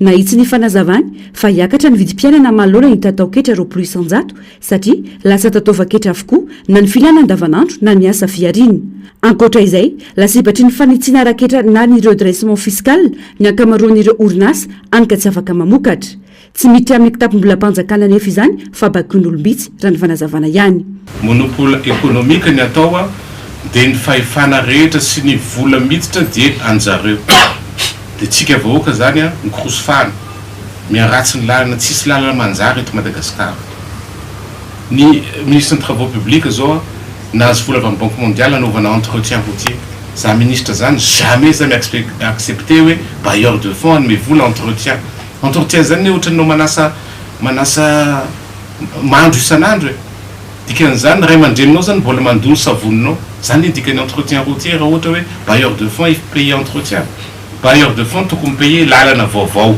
na itsy ny fanazavany fa hiakatra ny vidim-piainana manoloana ny tatao-ketra 20 isan-jato satria lasa tatao-vaketra avokoa na ny filana andavanandro na ny asa fiariny ankoatra izay lasibatry ny fanitsiana raketra na ny redressement fiscal ny ankamaroan'ireo orinasa anika tsy afaka mamokatra tsy miditra amin'ny kitapom-bola-panjakana nefa izany fa bakon'olombitsy raha ny fanazavana ihany. Monopole économique ny atao a dia ny fahefana rehetra sy ny vola miditra dia anjareo dia tsika vahoaka zany a mikrosofana miaratsy ny lalana tsisy lalana manjary eto Madagasikara. Ny ministre ny travaux publics zao nahazo vola avy amin'ny banque mondiale anaovana entretien routier za ministre zany jamais za mi-accepté hoe bailleur de fonds anome vola entretien zany ohatranao manasa mandro isan'andro dikan'izany ray aman-dreninao zany mbola mandolo savoninao zany dikany entretien routier raha ohatra hoe bailleur de fonds il paye entretien bailleur de fonds tokony paye lalana vaovao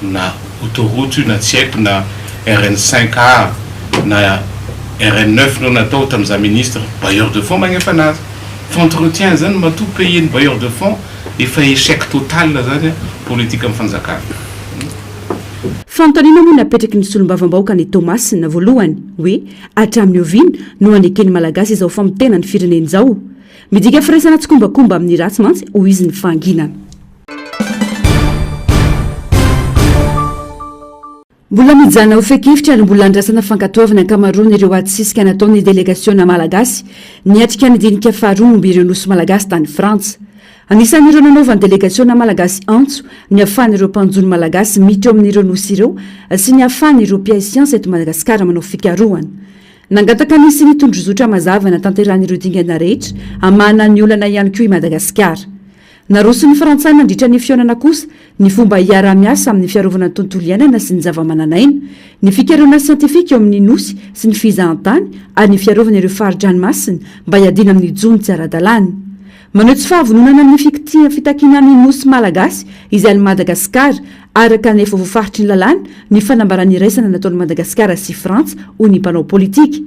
na autoroute na tsy haiko na RN5A na RN9 no natao tamin'za ministre bailleur de fonds magnefa anazy fa entretien zany matoa paye ny bailleur de fonds efa échec total zany politique amin'ny fanjakana. Fanontaniana moa napetraky ny solombavam-bahoaka ny Thomas na voalohany hoe hatramin'ny oviana no anekeny malagasy izao famitena ny fireneny izao midika firaisana tsy kombakomba amin'ny ratsy mantsy ho izy ny fahangina. Mbola mijana ho fekevitra ary mbola andrasana fankatoavana ankamaroany ireo atsisika nataon'ny délégationa malagasy niatrika ny dinika faharoa momba ireo nosy malagasy tany Frantsa. Anisan'ireo nanaovany délégationa malagasy antso ny ahafahan'ireo mpanjony malagasy miditra eo amin'ireo nosy ireo sy ny ahafahan'ireo mpiay siansa eto Madagasikara manao fikarohana. Nangataka nisy ny tondrozotra mazava natanteran'ireo dingana rehetra amana ny olana ihany koa i Madagasikara. Naroso ny Frantsay nandritra ny fionana kosa ny fomba hiara-miasa amin'ny fiarovana ny tontolo iainana sy ny zava-mananaina, ny fikarohana siantifika eo amin'ny nosy sy ny fizahan-tany ary ny fiarovana ireo fari-dranomasina mba hiadina amin'ny jony tsy ara-dalàna. Maneho tsy fahavononana amin'ny fitakinany nosy malagasy izay any Madagasikara araka ny efa voafaritry ny lalàna ny fanambarany iraisana nataon'i Madagasikara sy Frantsa ho ny mpanao politika.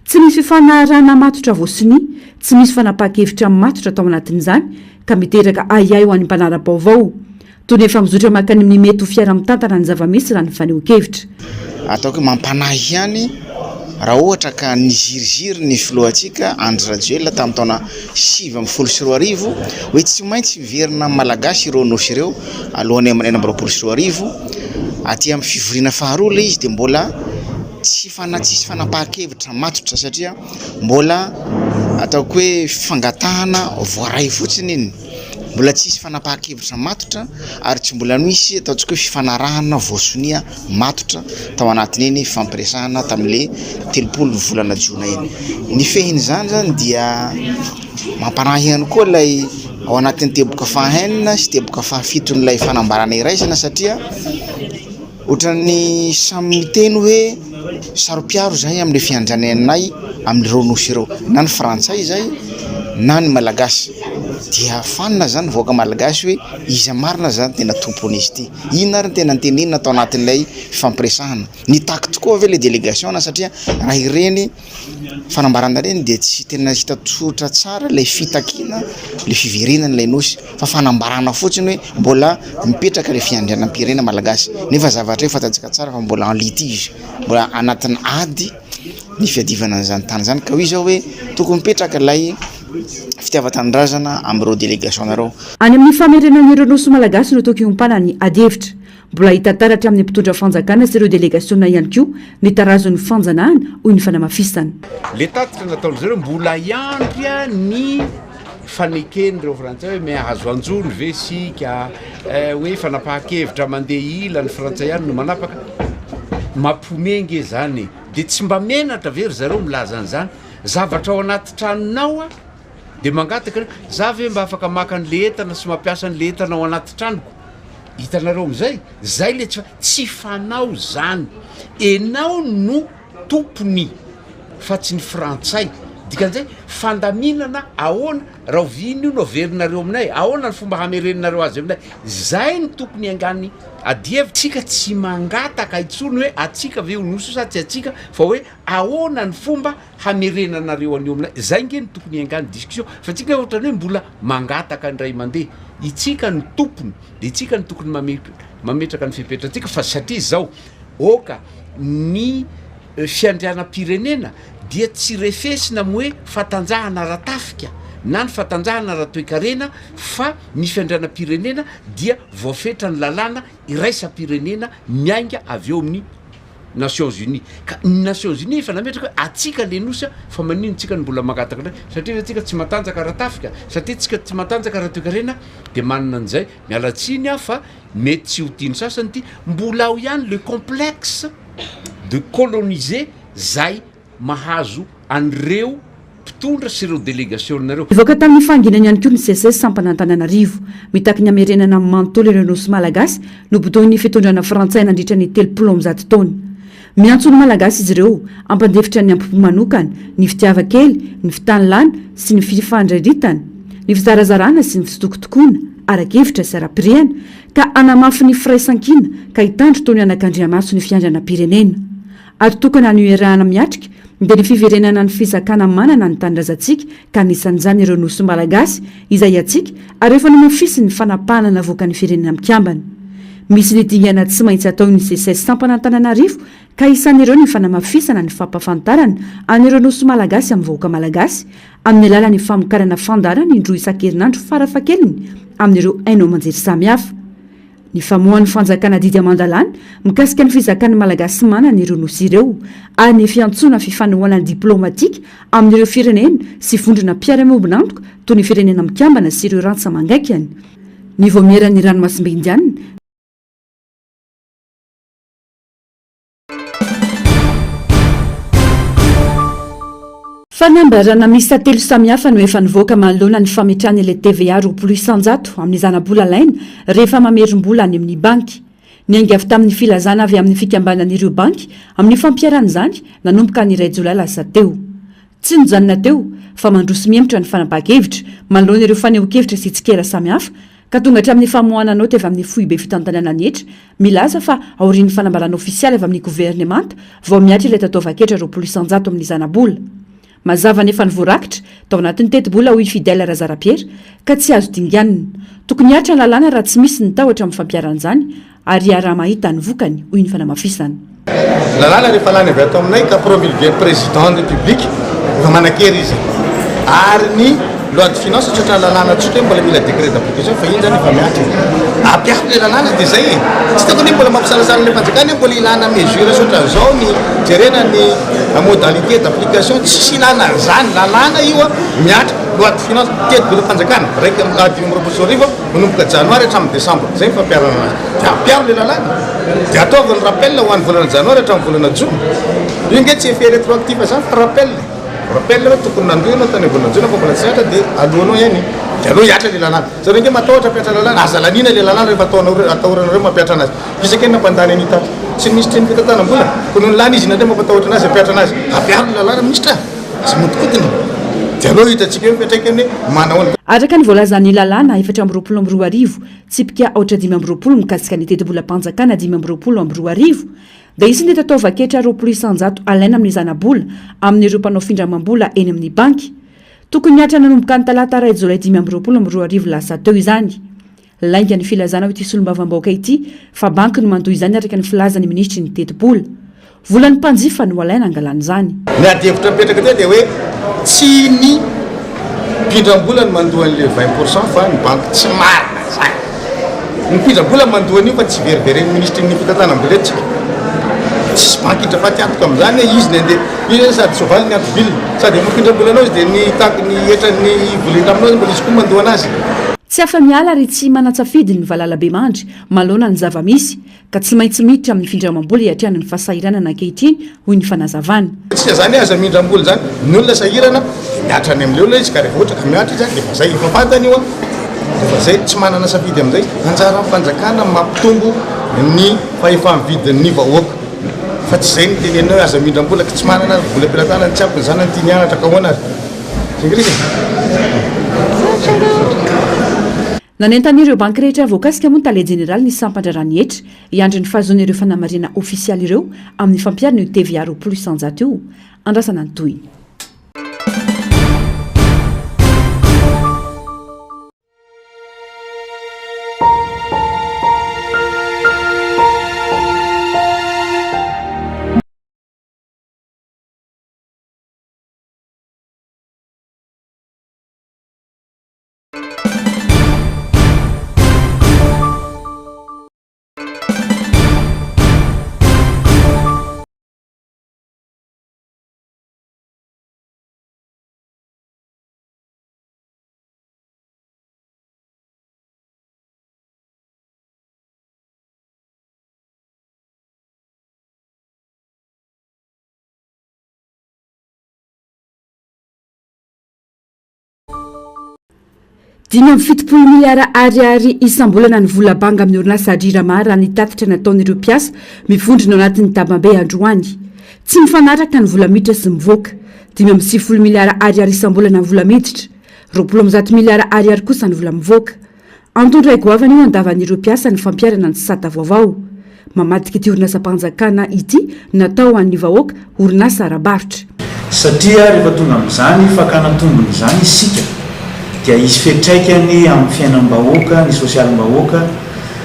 Tsy misy fifanarahana matotra voasiny, tsy misy fanapahan-kevitra matotra tao anatin'izany ka miteraka ayay ho any mpanara-baovao. Toy ny efa mizotra makany amin'ny mety ho fiara-mitantana ny zava-misy raha ny faneho-kevitra. Ataoko mampanahy ihany raha ohatra ka niziriziry ny filohantsika Andry Rajoelina tamin'ny taona 2024 hoe tsy maintsy verina malagasy ireo nosy ireo alohany amin'ny 2024 aty amin'ny fivoriana faharoa ilay izy dia mbola tsy fanapahan-kevitra matotra satria mbola ataoko hoe fangatahana voaray fotsiny iny, mbola tsisy fanapahan-kevitra matotra ary tsy mbola misy ataontsika hoe fifanarahana voasonia matotra tao anatin'iny fampiresahana tamin'le 30 volana jiona iny. Ny fehiny zany zany dia mampanahy ihany koa ilay ao anatin'ny teboka fahaenina sy teboka fahafito n'ilay fanambarana iraisana satria ohatrany samy miteny hoe saropiaro zay am'le fiandranenay am'le ronosy ireo na ny frantsay zay na ny malagasy dia fanina zany voaka malagasy hoe izy marina zany tena tompony izy ty ina ary tena ntenenina atao anatin'ilay fampiresahana ny taky tokoa ave le délégation na satria raha ireny fanambarana reny de tsy tena hita tsotra tsara lay fitakina le fiverenana lay nosy fa fanambarana fotsiny hoe mbola mipetraka le fiandrianam-pirena malagasy nefa zavatra hoe fatatsika tsara fa mbola en litige mbola anatin'ny ady ny fiadivana an'izany tany zany ka hoy zao hoe tokony mipetraka lay fitiavan-tanindrazana am'ireo délégation nareo any amin'ny famerenan'ireo nosy malagasy no toky ompana ny adihevitra mbola hita taratra amin'ny mpitondra fanjakana sy ireo délégationna ihany koa ny tarazon'ny fanjanahana hoy ny fanamafisana le tatitra nataon'zareo mbola iandrya ny fanekeny reo frantsay hoe mahazo anjony ve sika hoe fanapahan-kevitra mandeha ila ny frantsay ihany no manapaka mampomenge zany de tsy mba menatra very zareo milaza an'izany zavatra ao anaty tranonao de mangataka za ve mba afaka maka an'le entana sy mampiasa an'le entana ao anaty tranoko hitanareo am'izay zay le tsy fanao zany enao no tompony fa tsy ny frantsay dikan'izay fandaminana ahoana raha oviny io no averinareo aminay ahoana ny fomba hamereninareo azy aminay zay ny tokony angany adihevitsika tsy mangataka itsony hoe atsika ve onoso sa tsy atsika fa hoe ahoana ny fomba hamerenanareo anio aminay zay nge ny tokony angany discussion fa tsika ohatrany hoe mbola mangataka ny ray mandeha itsika ny tompony de itsika ny tokony mametraka ny fipetratsika fa satria zao oka ny fiandrianam-pirenena dia tsy refesina moe fatanjahana ratafika na ny fatanjahana raha toe-karena fa ny fiandrianam-pirenena dia voafetra ny lalàna iraisam-pirenena miainga avy eo amin'ny Nations Unies ka ny Nations Unies efa nametraka hoe atsika le nosy fa manino tsika ny mbola mangataka ndray satria tsika tsy matanjaka ratafika satria tsika tsy matanjaka raha toe-karena de manana an'izay mialatsiny fa mety tsy ho tiany sasany ty mbola ao ihany le complexe de coloniser zay mahazo an'ireo mpitondra sy ireo délégationnareo ivoaka tamin'ny fanginany ihany koa ny CCS sampanantananarivo mitaky ny amerenana amin'ny manontolo ireo nosy malagasy no botoin'ny fitondrana frantsay nandritra ny telopolo am'zato taona miantso ny malagasy izy ireo ampandefitra ny ampipo manokana ny fitiava-kely ny fitanilana sy ny fifandraritana ny fizarazarana sy ny fitokotokona arak-hevitra sy ara-piriana ka anamafy ny firaisan-kina ka hitandro toy ny anak'Andriamaso ny fiandrianam-pirenena ary tokana ny uerahana miatrika dia ny fiverenana ny fizakana manana ny tanindrazantsika ka anisan'izany ireo nosy malagasy izay atsika ary efa nomafisy ny fanapahanana voaka ny firenena mikambana misy ny dingana tsy maintsy atao ny CCS sampanantananarivo ka isan'ireo ny fanamafisana ny fampafantarana an'ireo nosy malagasy amin'ny vahoaka malagasy amin'ny alalan'ny famokarana fandarana indroa isan-kerinandro farafakeliny amin'ireo haino manjery samihafa ny famohan'ny fanjakana didy amandalana mikasika ny fizakany malagasy manana ireo nosy ireo ary ny fiantsona fifanohanany diplomatika amin'ireo firenena sy vondrona mpiara-miombinantoka toy ny firenena mikambana sy ireo rantsa mangaikany ny voamieran'ny ranomasimbe-indianina fanambarana misa telo samihafa no efa nivoaka manoloana ny fametrahany ilay TVA roapolo isanjato amin'ny zana-bola laina rehefa mamerim-bola any amin'ny banky ny ainga avy tamin'ny filazana avy amin'ny fikambanan'ireo banky amin'ny fampiarana izany nanomboka ny iray jolay lasa teo tsy nojanona teo fa mandroso miemitra ny fanapahan-kevitra manoloana ireo faneho-kevitra sy tsikera samihafa ka tonga hatramin'ny famoahana noty avy amin'ny foibe fitantanana netra milaza fa aorian'ny fanambarana ofisialy avy amin'ny gouvernemanta vao miatra ilay tataova-ketra roapolo isanjato amin'ny zana-bola mazava nefa ny voarakitra tao anatin'ny teti-bola hoy Fidèle Razarapiera ka tsy azo dinganina tokony hiatra ny lalàna raha tsy misy ny tahotra amin'ny fampiaran'izany ary raha mahita ny vokany hoy ny fanamafisana lalàna rehefa lany avy ato aminay ka promulguer président de république efa manan-kery izy ary ny loi de finance tsotra lalàna tsotra hoe mbola mila décret d'application fa iny zany efa miatra apiafy le lalàna dia zay e tsy tokony mbola mampisalasala le fanjakana mbola ilana mesure sotra zao ny jerena ny modalité d'application tsy ilana zany lalàna io a miatra loi de finance teti-bola fanjakana raiky dimy roapolo sy arivo manomboka janoary hatramin'ny décembre zay ny fampiarana azy dia ampiaro le lalàna dia ataovany rappel ho an'ny volana janoary hatramin'ny volana jona io nge tsy effet rétroactif zany fa rappel hoe tokony nandoa ianao tany volana jona fa mbola tsy hatra dia alohanao ihany dia anao hiatra le lalàna zareo nge matahotra mpiatra lalàna azalanina le lalàna rehefa atahoranareo mampiatra anazy fisaka eny nampandany anita tsy misy treny fitantanam-bola ko noho ny lany izy nandre mampatahotra anazy ampiatra anazy ampiaro le lalàna ministra sy motokotina dia anao hitantsika hoe mipetraika eny manahoana araka ny voalazan'ny lalàna 4 tsipika 8 mikasika ny tetim-bola-panjakana 5 dia isin'ny tataova-ketra 20 alaina amin'ny zana-bola amin'ireo mpanao findramam-bola eny amin'ny banky tokony hiatra nanomboka ny talata ray jolay 5 lasa teo izany lainga ny filazana ho ity solombavam-bahoaka ity fa banky no mandoha izany araka ny filazan'ny ministry ny teti-bola volan'ny mpanjifa no alaina angalana izany ny adihevitra mipetraka teo dia hoe tsy ny mpindram-bola ny mandoha an'le 20% fa ny banky tsy marina zany ny mpindram-bola mandohan'io fa tsy veriveren'ny ministry ny fitantanam-bola etsika tsisy banky indra fatiatoko amin'izany izy ny andeha izy sady sovaly ny atovily sady mapindram-bola anao izy dia ny taky ny etrany vola intaminao izy mbola izy koa mandoha anazy tsy afa-miala ary tsy manatsafidy ny valalabe mandry malona ny zava-misy ka tsy maintsy miditra amin'ny findramam-bola hiatriana ny fahasahiranana ankehitriny hoy ny fanazavana tsy zany aza mindram-bola zany ny olona sahirana miatra any amin'le olona izy ka rehefa ohatra ka miatra izy dia fa zay efa fantany io fa zay tsy manana safidy amin'izay anjara fanjakana mampitombo ny fahefa-mividin'ny vahoaka fa tsy zay ny tenenao aza mindram-bola ka tsy manana vola ampilatana ny tsy ampiny zany ny tiany anatra ka hoana azy nanentan'ireo banky rehetra voakasika moa ny tale jeneraly ny sampandrarany hetra hiandry ny fahazoan'ireo fanamarena ofisialy ireo amin'ny fampiarina io TVA 20 io andrasana ny toy dimy amin'ny 70 miliara ariary isam-bolana ny vola-banga amin'ny orinasa Rirama raha ny tatitra nataon'ireo mpiasa mivondrona ao anatin'ny Dabambe androany tsy mifanaraka ny vola miditra sy mivoaka 5 miliara ariary isam-bolana ny vola miditra 20 miliara ariary kosa ny vola mivoaka antondra igoavana io andavan'ireo mpiasa ny fampiarana ny sata vaovao mamadika ity orinasa-panjakana ity natao an'ny vahoaka orinasa arabaritra satria rehefa tonga amin'izany fakana tombony izany isika dia izy fetraikany amin'ny fiainam-bahoaka ny sosialim-bahoaka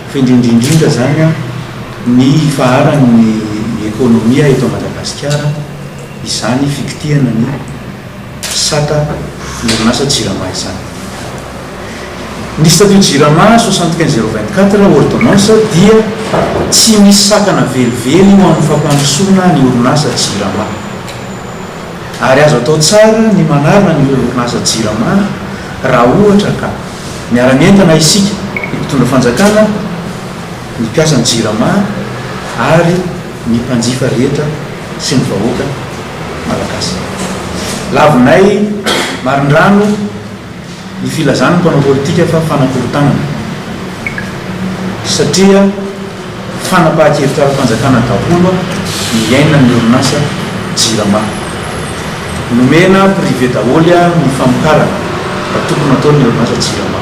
fa indrindrindrindra zany ny faharan'ny ekonomia eto Madagasikara izany fikitihana ny sata ny orinasa Jirama izany ny statut Jirama 75024 ordonnance dia tsy misy sakana velively ho amin'ny fampandrosoana ny orinasa Jirama ary azo atao tsara ny manarina ny orinasa Jirama raha ohatra ka miara-mientana isika ny mpitondra fanjakana ny mpiasa ny Jirama ary ny mpanjifa rehetra sy ny vahoaka malagasy lavinay marindrano ny filazana ny mpanao politika fa fanakorontanana satria fanapahan-kevitra ara-panjakana daholo ny aina ny orinasa Jirama nomena privé daholo ny famokarana raha tokony ataon'ny orinasa Jirama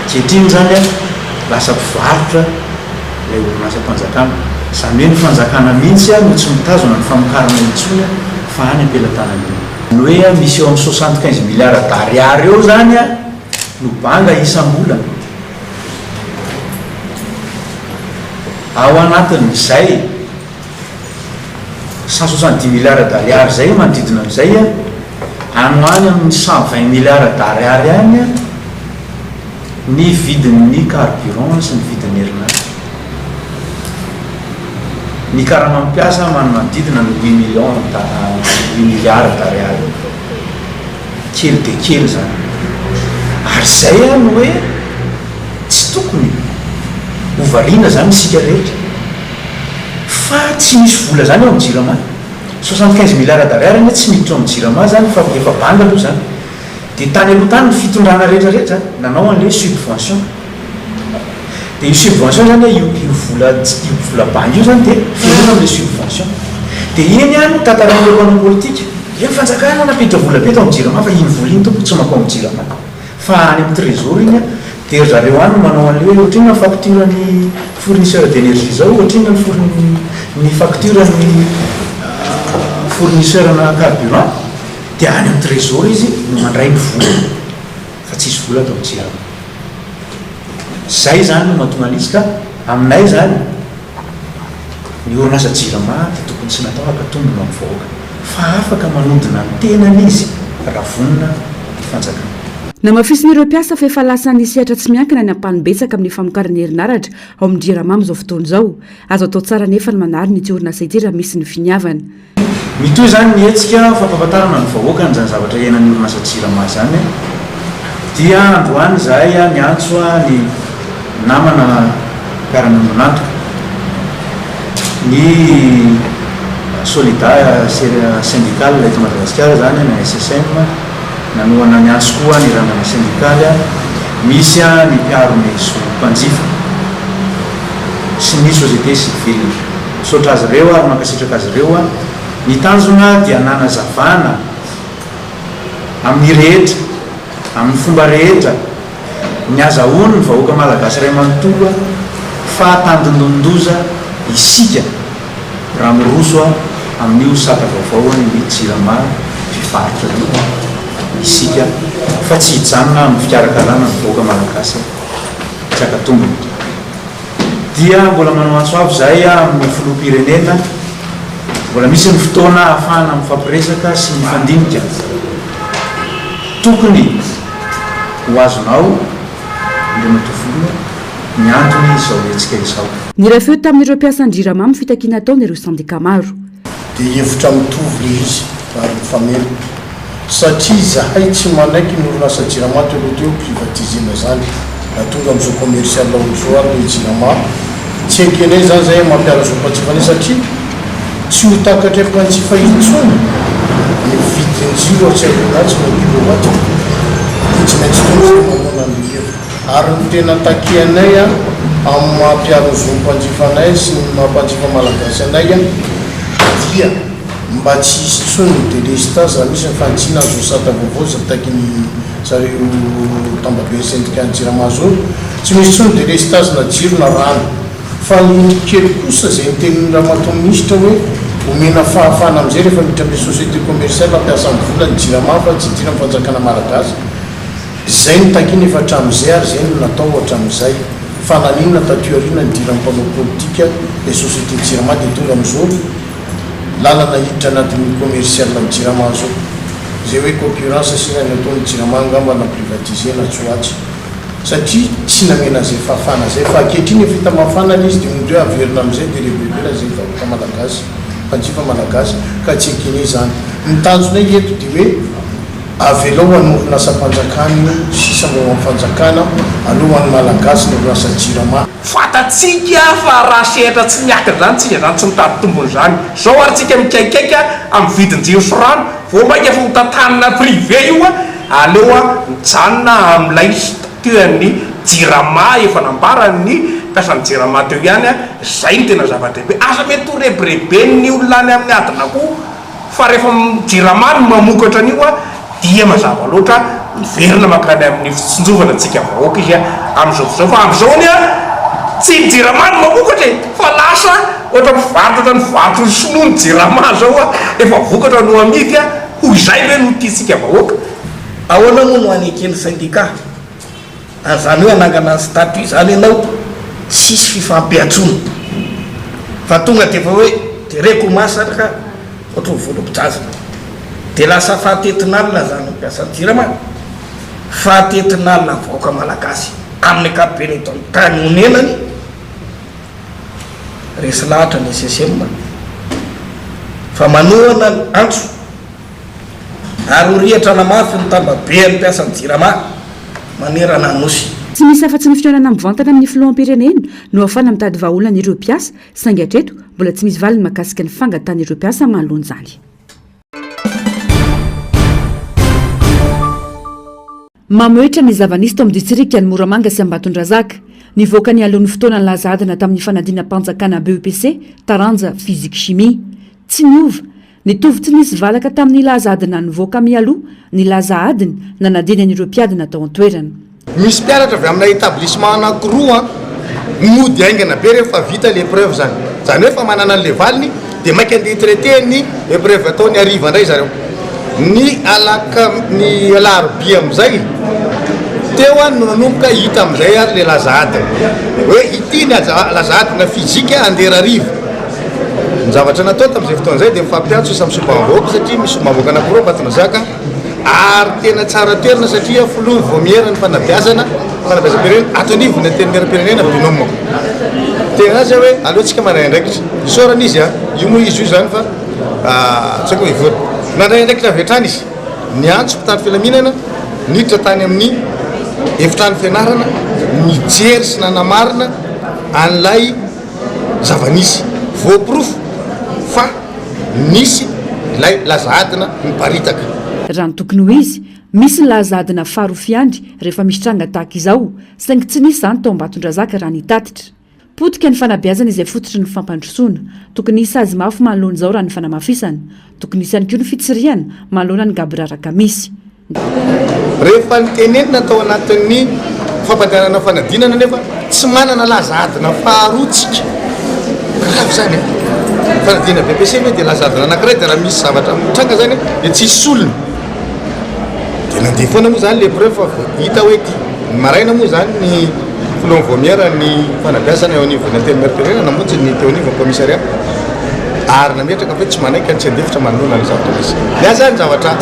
ankehitriny zany lasa mpivarotra ilay orinasa-panjakana zany hoe ny fanjakana mihitsy no tsy mitazona ny famokarana intsony fa any ampelantanany ny hoe misy eo amin'ny 75 miliara d'ariary eo zany no banga isam-bola ao anatin'izay 170 miliara d'ariary zay manodidina amin'izay ano any amin'ny 120 miliara d'ariary any ny vidin'ny carburant sy ny vidin'ny herinaratra ny karamampiasa manodidina ny 8 miliara d'ariary kely de kely zany ary zay no hoe tsy tokony hovariana zany isika rehetra fa tsy misy vola zany eo amin'ny Jirama 75 miliara d'ariary tsy miditra ao amin'ny Jirama zany fa efa banga aloha zany dia tany aloha tany ny fitondrana rehetrarehetra nanao an'le subvention dia io subvention zany io volabangy io zany dia fianona am'le subvention dia iny a no tantaran'ireo mpanao politika eny fanjakana napiditra vola be tao am'jirama fa iny vola iny tompo tsy makao am'jirama fa any amin'ny trésor iny a dia zareo any no manao an'le hoe ohatriny na facturany fournisseur d'énergie zao ohatriny ny facturany fournisseur na carburant dia any amin'ny trésor izy no mandray ny vola fa tsisy vola atao am'jirama zay zany no mahatonga an'izy ka aminay zany ny orinasa jirama dia tokony tsy natao akatombona amin'ny vahoaka fa afaka manodina ny tenan'izy raha vonina fanjakana namafisin'ireo mpiasa fa efa lasa nisehatra tsy miankina ny ampanim-betsaka amin'ny famokarany herinaratra ao amin'ny JIRAMA amin'izao fotoana izao azo atao tsara nefa ny manary ny ity orinasa ity raha misy ny finiavana mitoy zany ny hetsika fampahafantarana ny vahoaka ny zany zavatra ihainan'ny orinasa JIRAMA zany dia androany zahay miantso ny namana piara-mionantoka ny solida syndical eto Madagasikara zany na SSM nanoana miantso koa ny ranana syndikaly misy ny mpiarony mpanjifa sy ny société civile misaotra azy ireo ary mankasitraka azy ireo ny tanjona dia nanazavana amin'ny rehetra amin'ny fomba rehetra ny azahoany ny vahoaka malagasy iray manontolo fa tandindondoza isika raha miroso amin'io saka vaovaoany ny JIRAMA mpivarotra isika fa tsy hijanona amin'ny fikarakarana ny vahoaka malagasy tsy akatombony dia mbola manao antso avy zay amin'ny filoham-pirenena mbola misy ny fotoana ahafahana mifampiresaka sy mifandinika tokony ho azonao le matovolona ny antony izao etsika izao ny rafeo tamin'ireo mpiasan'ny JIRAMA amin'ny fitakiana ataony ireo sandika maro dia hevitra mitovy le izy ary mifameno satria zahay tsy manaiky ny orinasa JIRAMA teo privatisena zany na tonga amin'izao commercial laozao ary le JIRAMA tsy ekenay zany zay mampiara zao mpanjifany satria tsy ho takatra mpanjifa intsony ny vidinjiro tsy haikonatsy na kilowatt tsy maintsy tonga manona ny hevitra ary ny tena takianay amin'ny mampiaro zo mpanjifanay sy ny mampanjifa malagasy anay dia mba tsy hisy tsony délestage raha misy ny fantsina azo sata vaovao za takiny zareo tambabe syndicat JIRAMA zao tsy misy tsony délestage na jiro na rano fa ny kely kosa zay nitenin'ny raha mato ministra hoe omena fahafana am'izay rehefa miditra amin'ny société commerciale ampiasa amin'ny vola ny JIRAMA fa tsy dira mifanjakana malagasy zay ny takiny efa hatramin'izay ary zay no natao hatramin'izay fananinona tatoarina ny dira mpanao politika le société JIRAMA dia tonga amin'izao lalana hiditra anatin'ny commercial amin'ny JIRAMA zao zay hoe concurrence sy raha nataon'ny JIRAMA angamba na privatisena tsy hoatsy satria tsy namena zay fahafana zay fa ankehitriny efa hita mafana izy dia mondreo averina amin'izay dia rebebela zay vahoaka malagasy mpanjifa malagasy ka tsy ekeny zany ny tanjonay eto dia hoe avelao any orinasa mpanjakany sisa mbao amin'ny fanjakana alohan'ny malagasy ny orinasa JIRAMA fatatsika fa raha sehatra tsy miakatra zany tsika zany tsy mitady tombony zany zao ary tsika mikaikaika amin'ny vidinjiro sy rano vo maika fa hotantanina privé io aleo mijanona amin'ilay tean'ny JIRAMA efa nambarany mpiasan'ny JIRAMA teo ihany zay ny tena zava-dehibe asa mety ho rebirebeny olona any amin'ny adina koa fa rehefa JIRAMA no mamokatra an'io dia mazava loatra miverina mankany amin'ny fitsinjovana antsika vahoaka izy amin'izao zao fa amin'izao ny tsy JIRAMA no mamokatra fa lasa ohatra mivarotra ny varotra ny sinoa ny JIRAMA zao efa vokatra no amidy hoy izay hoe no tiantsika vahoaka ahoana moa no anekeny syndicat azany hoe anangana ny statut zany ianao tsisy fifampiatsona fa tonga dia efa hoe dia reko masaka ohatra ny volom-pijaza dia lasa fahatetin'alina zany mpiasa JIRAMA fahatetin'alina vahoaka malagasy amin'ny ankapobeny eto amin'ny tany onenany resy lahatra ny SSM fa manohana ny antso ary horihatra na mafy ny tambabe ny mpiasa ny JIRAMA manerana nosy tsy misy afa-tsy ny fitoerana mivantana amin'ny filoham-pirenena no ahafana mitady vahaolana ireo mpiasa saingy hatreto mbola tsy misy valiny mahakasika ny fangatana ireo mpiasa manoloana izany mamoetra ny zavanisy to amin'ny distrika ny Moramanga sy Ambatondrazaka nivoaka ny alohan'ny fotoana ny lazadina tamin'ny fanadina-panjakana BEPC taranja physique chimie tsy niova nitovy tsy nisy valaka tamin'ny lazadina nivoaka mialoha ny laza adiny nanadiny an'ireo mpiadina tao an-toerana. Misy mpianatra avy amina établissement anankiroa mody aingana be rehefa vita l'épreuve zany hoe fa manana an'le valiny dia mainka andeha traité ny épreuve ataony hariva indray zareo. Ny alarobia amin'izay teo a no nanomboka hita amin'izay ary le laza adina hoe ity ny laza adina fizika andera hariva. Ny zavatra natao tamin'izay fotoan'izay dia mifampiantso isa misombam-bahoaka satria misy sombam-bahoaka anankiroa Ambatondrazaka ary tena tsara toerana satria filoha vomiera ny fanabeazana fanabeazam-pirenena atonivo ny teny miaram-pirenena binôme tena azy hoe aleoantsika manay andraikitra isorana izy io moa izy io zany fa tsy haiko ivory nandray andraikitra avy hatrany izy niantso mpitandro filaminana niditra tany amin'ny efitrano fianarana mijery sy nanamarina an'ilay zavanisy voaporofo fa nisy ilay lazadina miparitaka. Raha ny tokony ho izy misy ny lazadina faharofiandry rehefa misy tranga tahaka izao saingy tsy nisy izany tao Ambatondrazaka raha nitatitra. Potika ny fanabeazana izay fototry ny fampandrosoana tokony hisy azy mafy manoloana izao raha ny fanamafisana tokony hisy ihany koa ny fitsiriana manoloana ny gabraraka misy. Rehefa ny tenenina tao anatin'ny fampandehanana fanadinana nefa tsy manana lazadina faharotsika grave zany fanadinana BEPC hoe dia lazadina anankiray dia raha misy zavatra mitranga zany dia tsy hisy solony dia nandeha foana moa zany l'épreuve fa hita hoe ty ny maraina moa zany ny filoha vomiera ny fanabeazana eo anivony anteny miaram-pirenena namonjy ny teo anivony commissariat ary nametraka hoe tsy manaiky ny tsy andefitra manoloana ny zavatra misy. Ia zany zavatra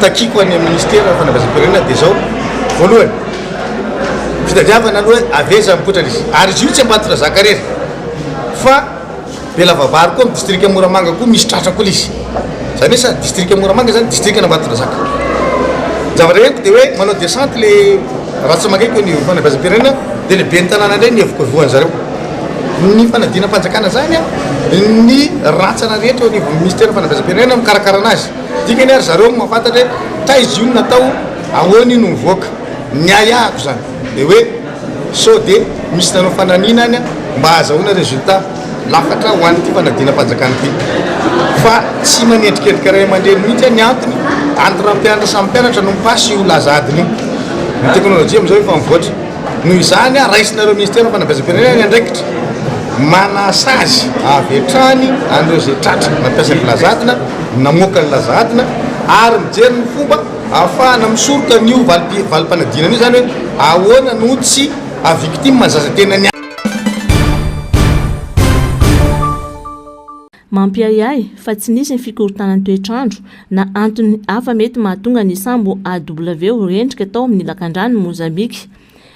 takiko any amin'ny ministera fanabeazam-pirenena dia zao voalohany fitadiavana aloha aveza mipoitra izy ary izy io tsy Ambatondrazaka rery fa Belavavary koa amin'ny distrika Moramanga koa misy tratra koa izy zany hoe sa distrika Moramanga zany distrika ny Ambatondrazaka. Zavatra henoko dia hoe manao descente le ratsamangaiky eo ny fanabeazam-pirenena dia le be ny tanàna indray ny evoka voany zareo ny fanadina-panjakana zany ny ratsana rehetra eo anivon'ny ministera fanabeazam-pirenena mikarakara anazy dikany ary zareo mahafantatra hoe taizy io natao ahoany ino mivoaka ny ayahako zany dia hoe sao dia misy nanao fananina any mba ahazahoana résultat lafatra ho an'ity fanadina-panjakana ity fa tsy manendrikendrika ray aman-dreny mihitsy ny antony entre mpianatra samy mpianatra no mipasy io laza adiny io ny teknôlôjia amin'izao efa mivoatra noho izany raisinareo ministera fanabeazam-pirenena ny andraikitra manasazy avy hatrany an'ireo zay tratra nampiasa ny laza adina namoaka ny laza adina ary mijery ny fomba ahafahana misoroka n'io valim-panadinana io zany hoe ahoana no tsy avictime zaza tena ny mampiayay fa tsy nisy ny fikorotana ny toetrandro na antony hafa mety mahatonga ny sambo AW ho rendrika tao amin'ny lakan-drano Mozambika.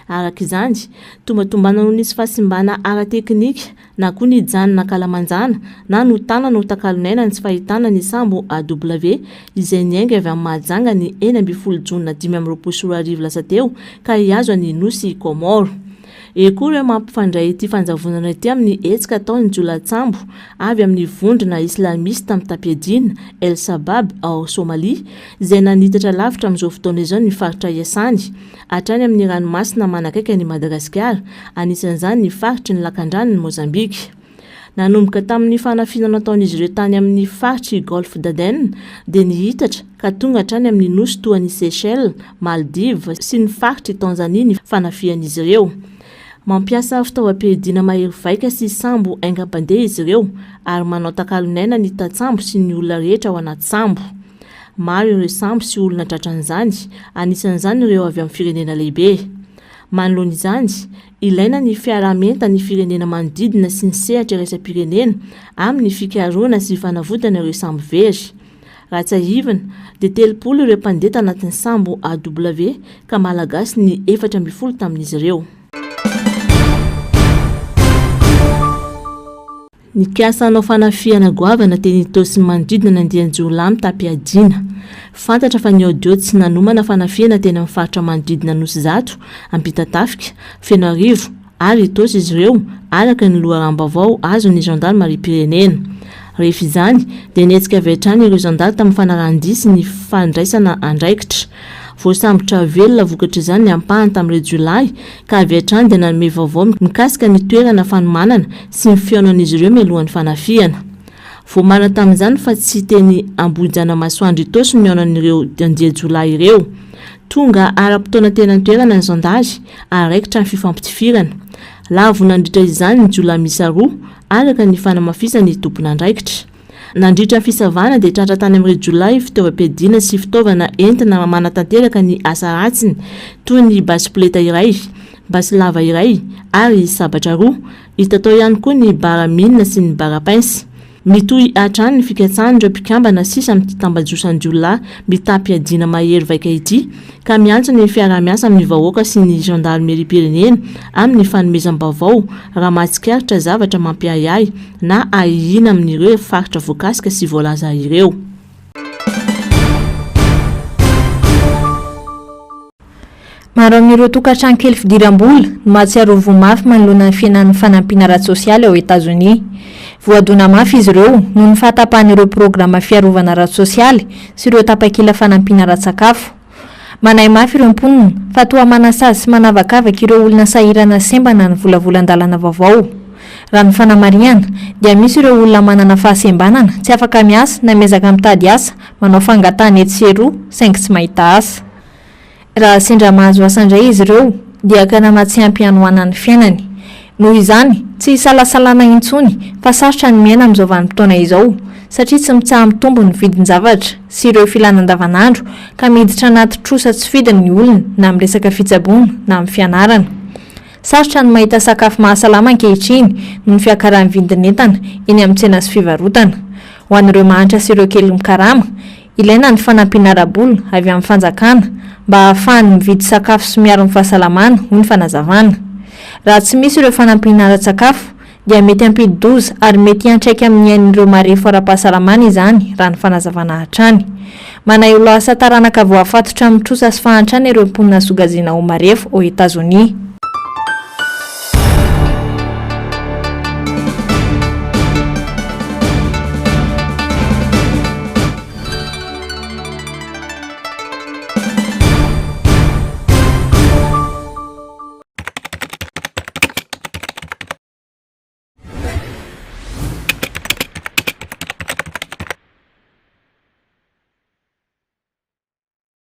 Araka izany, tombatombana no nisy fahasimbana ara-teknika na koa ny janona kalamanjana na no tanana ho takalonaina ny tsy fahitana ny sambo AW izay niainga avy amin'ny Mahajanga ny 12 Jona 2024 lasa teo ka hiazo any Nosy Komoro. Ekory mampifandray ity fanjavonana ity amin'ny hetsika ataony Jolatsambro avy amin'ny vondrona islamista amin'ny Tapiadina El Sabab ao Somalia izay nanitatra lavitra amin'izao fotoana izao ny faritra Iasany hatrany amin'ny ranomasina manakaiky ny Madagasikara anisan'izany ny faritry ny lakan-drano ny Mozambika. Nanomboka tamin'ny fanafinana ataon'izy ireo tany amin'ny faritry Golfe d'Aden dia nihitatra ka tonga hatrany amin'ny nosy toan'ny Seychelles, Maldives sy ny faritry Tanzania ny fanafian'izy ireo. Mampiasa fitaovam-piadiana mahery vaika sy sambo aingam-pandeha izy ireo ary manao takalonaina ny tatsambo sy ny olona rehetra ao anaty sambo. Maro ireo sambo sy olona tratran'izany, anisan'izany ireo avy amin'ny firenena lehibe. Manoloana izany, ilaina ny fiarah-mienta ny firenena manodidina sy ny sehatra iraisam-pirenena amin'ny fikaroana sy fanavotana ireo sambo very. Raha tsy ahivana dia 30 ireo mpandeha tanatin'ny sambo AW ka malagasy ny 40 tamin'izy ireo. Ny kiasanao fanafiana goavana teny tosy manodidina nandianjolamy amin'ny Tapiadina. Fantatra fa ny audio tsy nanomana fanafiana teny amin'ny faritra manodidina Nosizato, Ampitatafika, Fenarivo ary tosy izy ireo araka ny loharambavao azo ny gendarmerie pirenena. Rehefa izany dia nietsika avy hatrany ireo zandary tamin'ny fanarandisy ny fandraisana andraikitra. voasambotra velona vokatra izany ny ampahany tamin'ireo Jolay ka avy hatrany dia nanome vaovao mikasika ny toerana fanomanana sy ny fihaonan'izy ireo mialohan'ny fanafiana. Voamana tamin'izany fa tsy teny ambojana masoandro itoso ny aonan'ireo andia Jolay ireo. Tonga ara-potoana tena toerana ny zondazy araikitra ny fifampitifirana. Lavo nandritra izany ny Jolay misa 2 araka ny fanamafisany tompona andraikitra. Nandritra ny fisavana dia tratra tany amin'ireo Jolay fitaovam-piadiana sy fitaovana entina manatanteraka ny asa ratsiny toy ny basipleta iray, basilava iray ary sabatra 2. Hita tao ihany koa ny baraminina sy ny barapainsy. Mitohy hatrany ny fikatsahan'ireo mpikambana sisa amin'ny tambajosan'ny Jolay mitapy adiana mahery vaika ity ka miantso ny fiarah-miasa amin'ny vahoaka sy ny gendarmerie pirenena amin'ny fanomezam-baovao raha mahatsikaritra zavatra mampiahiahy na ahihina amin'ireo faritra voakasika sy voalaza ireo. Maro amin'ireo tokantrano kely fidiram-bola mahatsiaro vomafy manoloana ny fiainan'ny fanampina ara-tsosialy ao Etazonia. Voadona mafy izy ireo noho ny fahatapahan'ireo programa fiarovana ara-tsosialy sy ireo tapakila fanampina ara-tsakafo. Manahy mafy ireo mponina fa toa manasazy sy manavakavaka ireo olona sahirana sembana ny volavolan-dalana vaovao. Raha ny fanamariana dia misy ireo olona manana fahasembanana tsy afaka miasa na miezaka mitady asa manao fangatahana etsy sy eroa saingy tsy mahita asa. Raha sendra mahazo asa indray izy ireo dia kanama tsy ampy hanoanany fiainany. Noho izany tsy hisalasalana intsony fa sarotra ny miaina amin'izao vanim-potoana izao satria tsy mitsaha mitombo ny vidin-javatra sy ireo filana andavanandro ka miditra anaty trosa tsy fidiny ny olona na amin'ny resaka fitsaboana na amin'ny fianarana. Sarotra ny mahita sakafo mahasalama ankehitriny noho ny fiakaran'ny vidin'entana eny amin'ny tsena sy fivarotana. Ho an'ireo mahantra sy ireo kely mikarama, ilaina ny fanampiana ara-bola avy amin'ny fanjakana mba ahafahany mividy sakafo sy miaro amin'ny fahasalamana hoy ny fanazavana. Raha tsy misy ireo fanampiana ara-tsakafo dia mety ampidi-doza ary mety antraika amin'ny ain'ireo marefo ara-pahasalamana izany raha ny fanazavana hatrany. Manahy olo asa taranaka voafatotra amin'ny trosa sy fahantrana ireo mponina sogazina ho marefo ao Etazonia.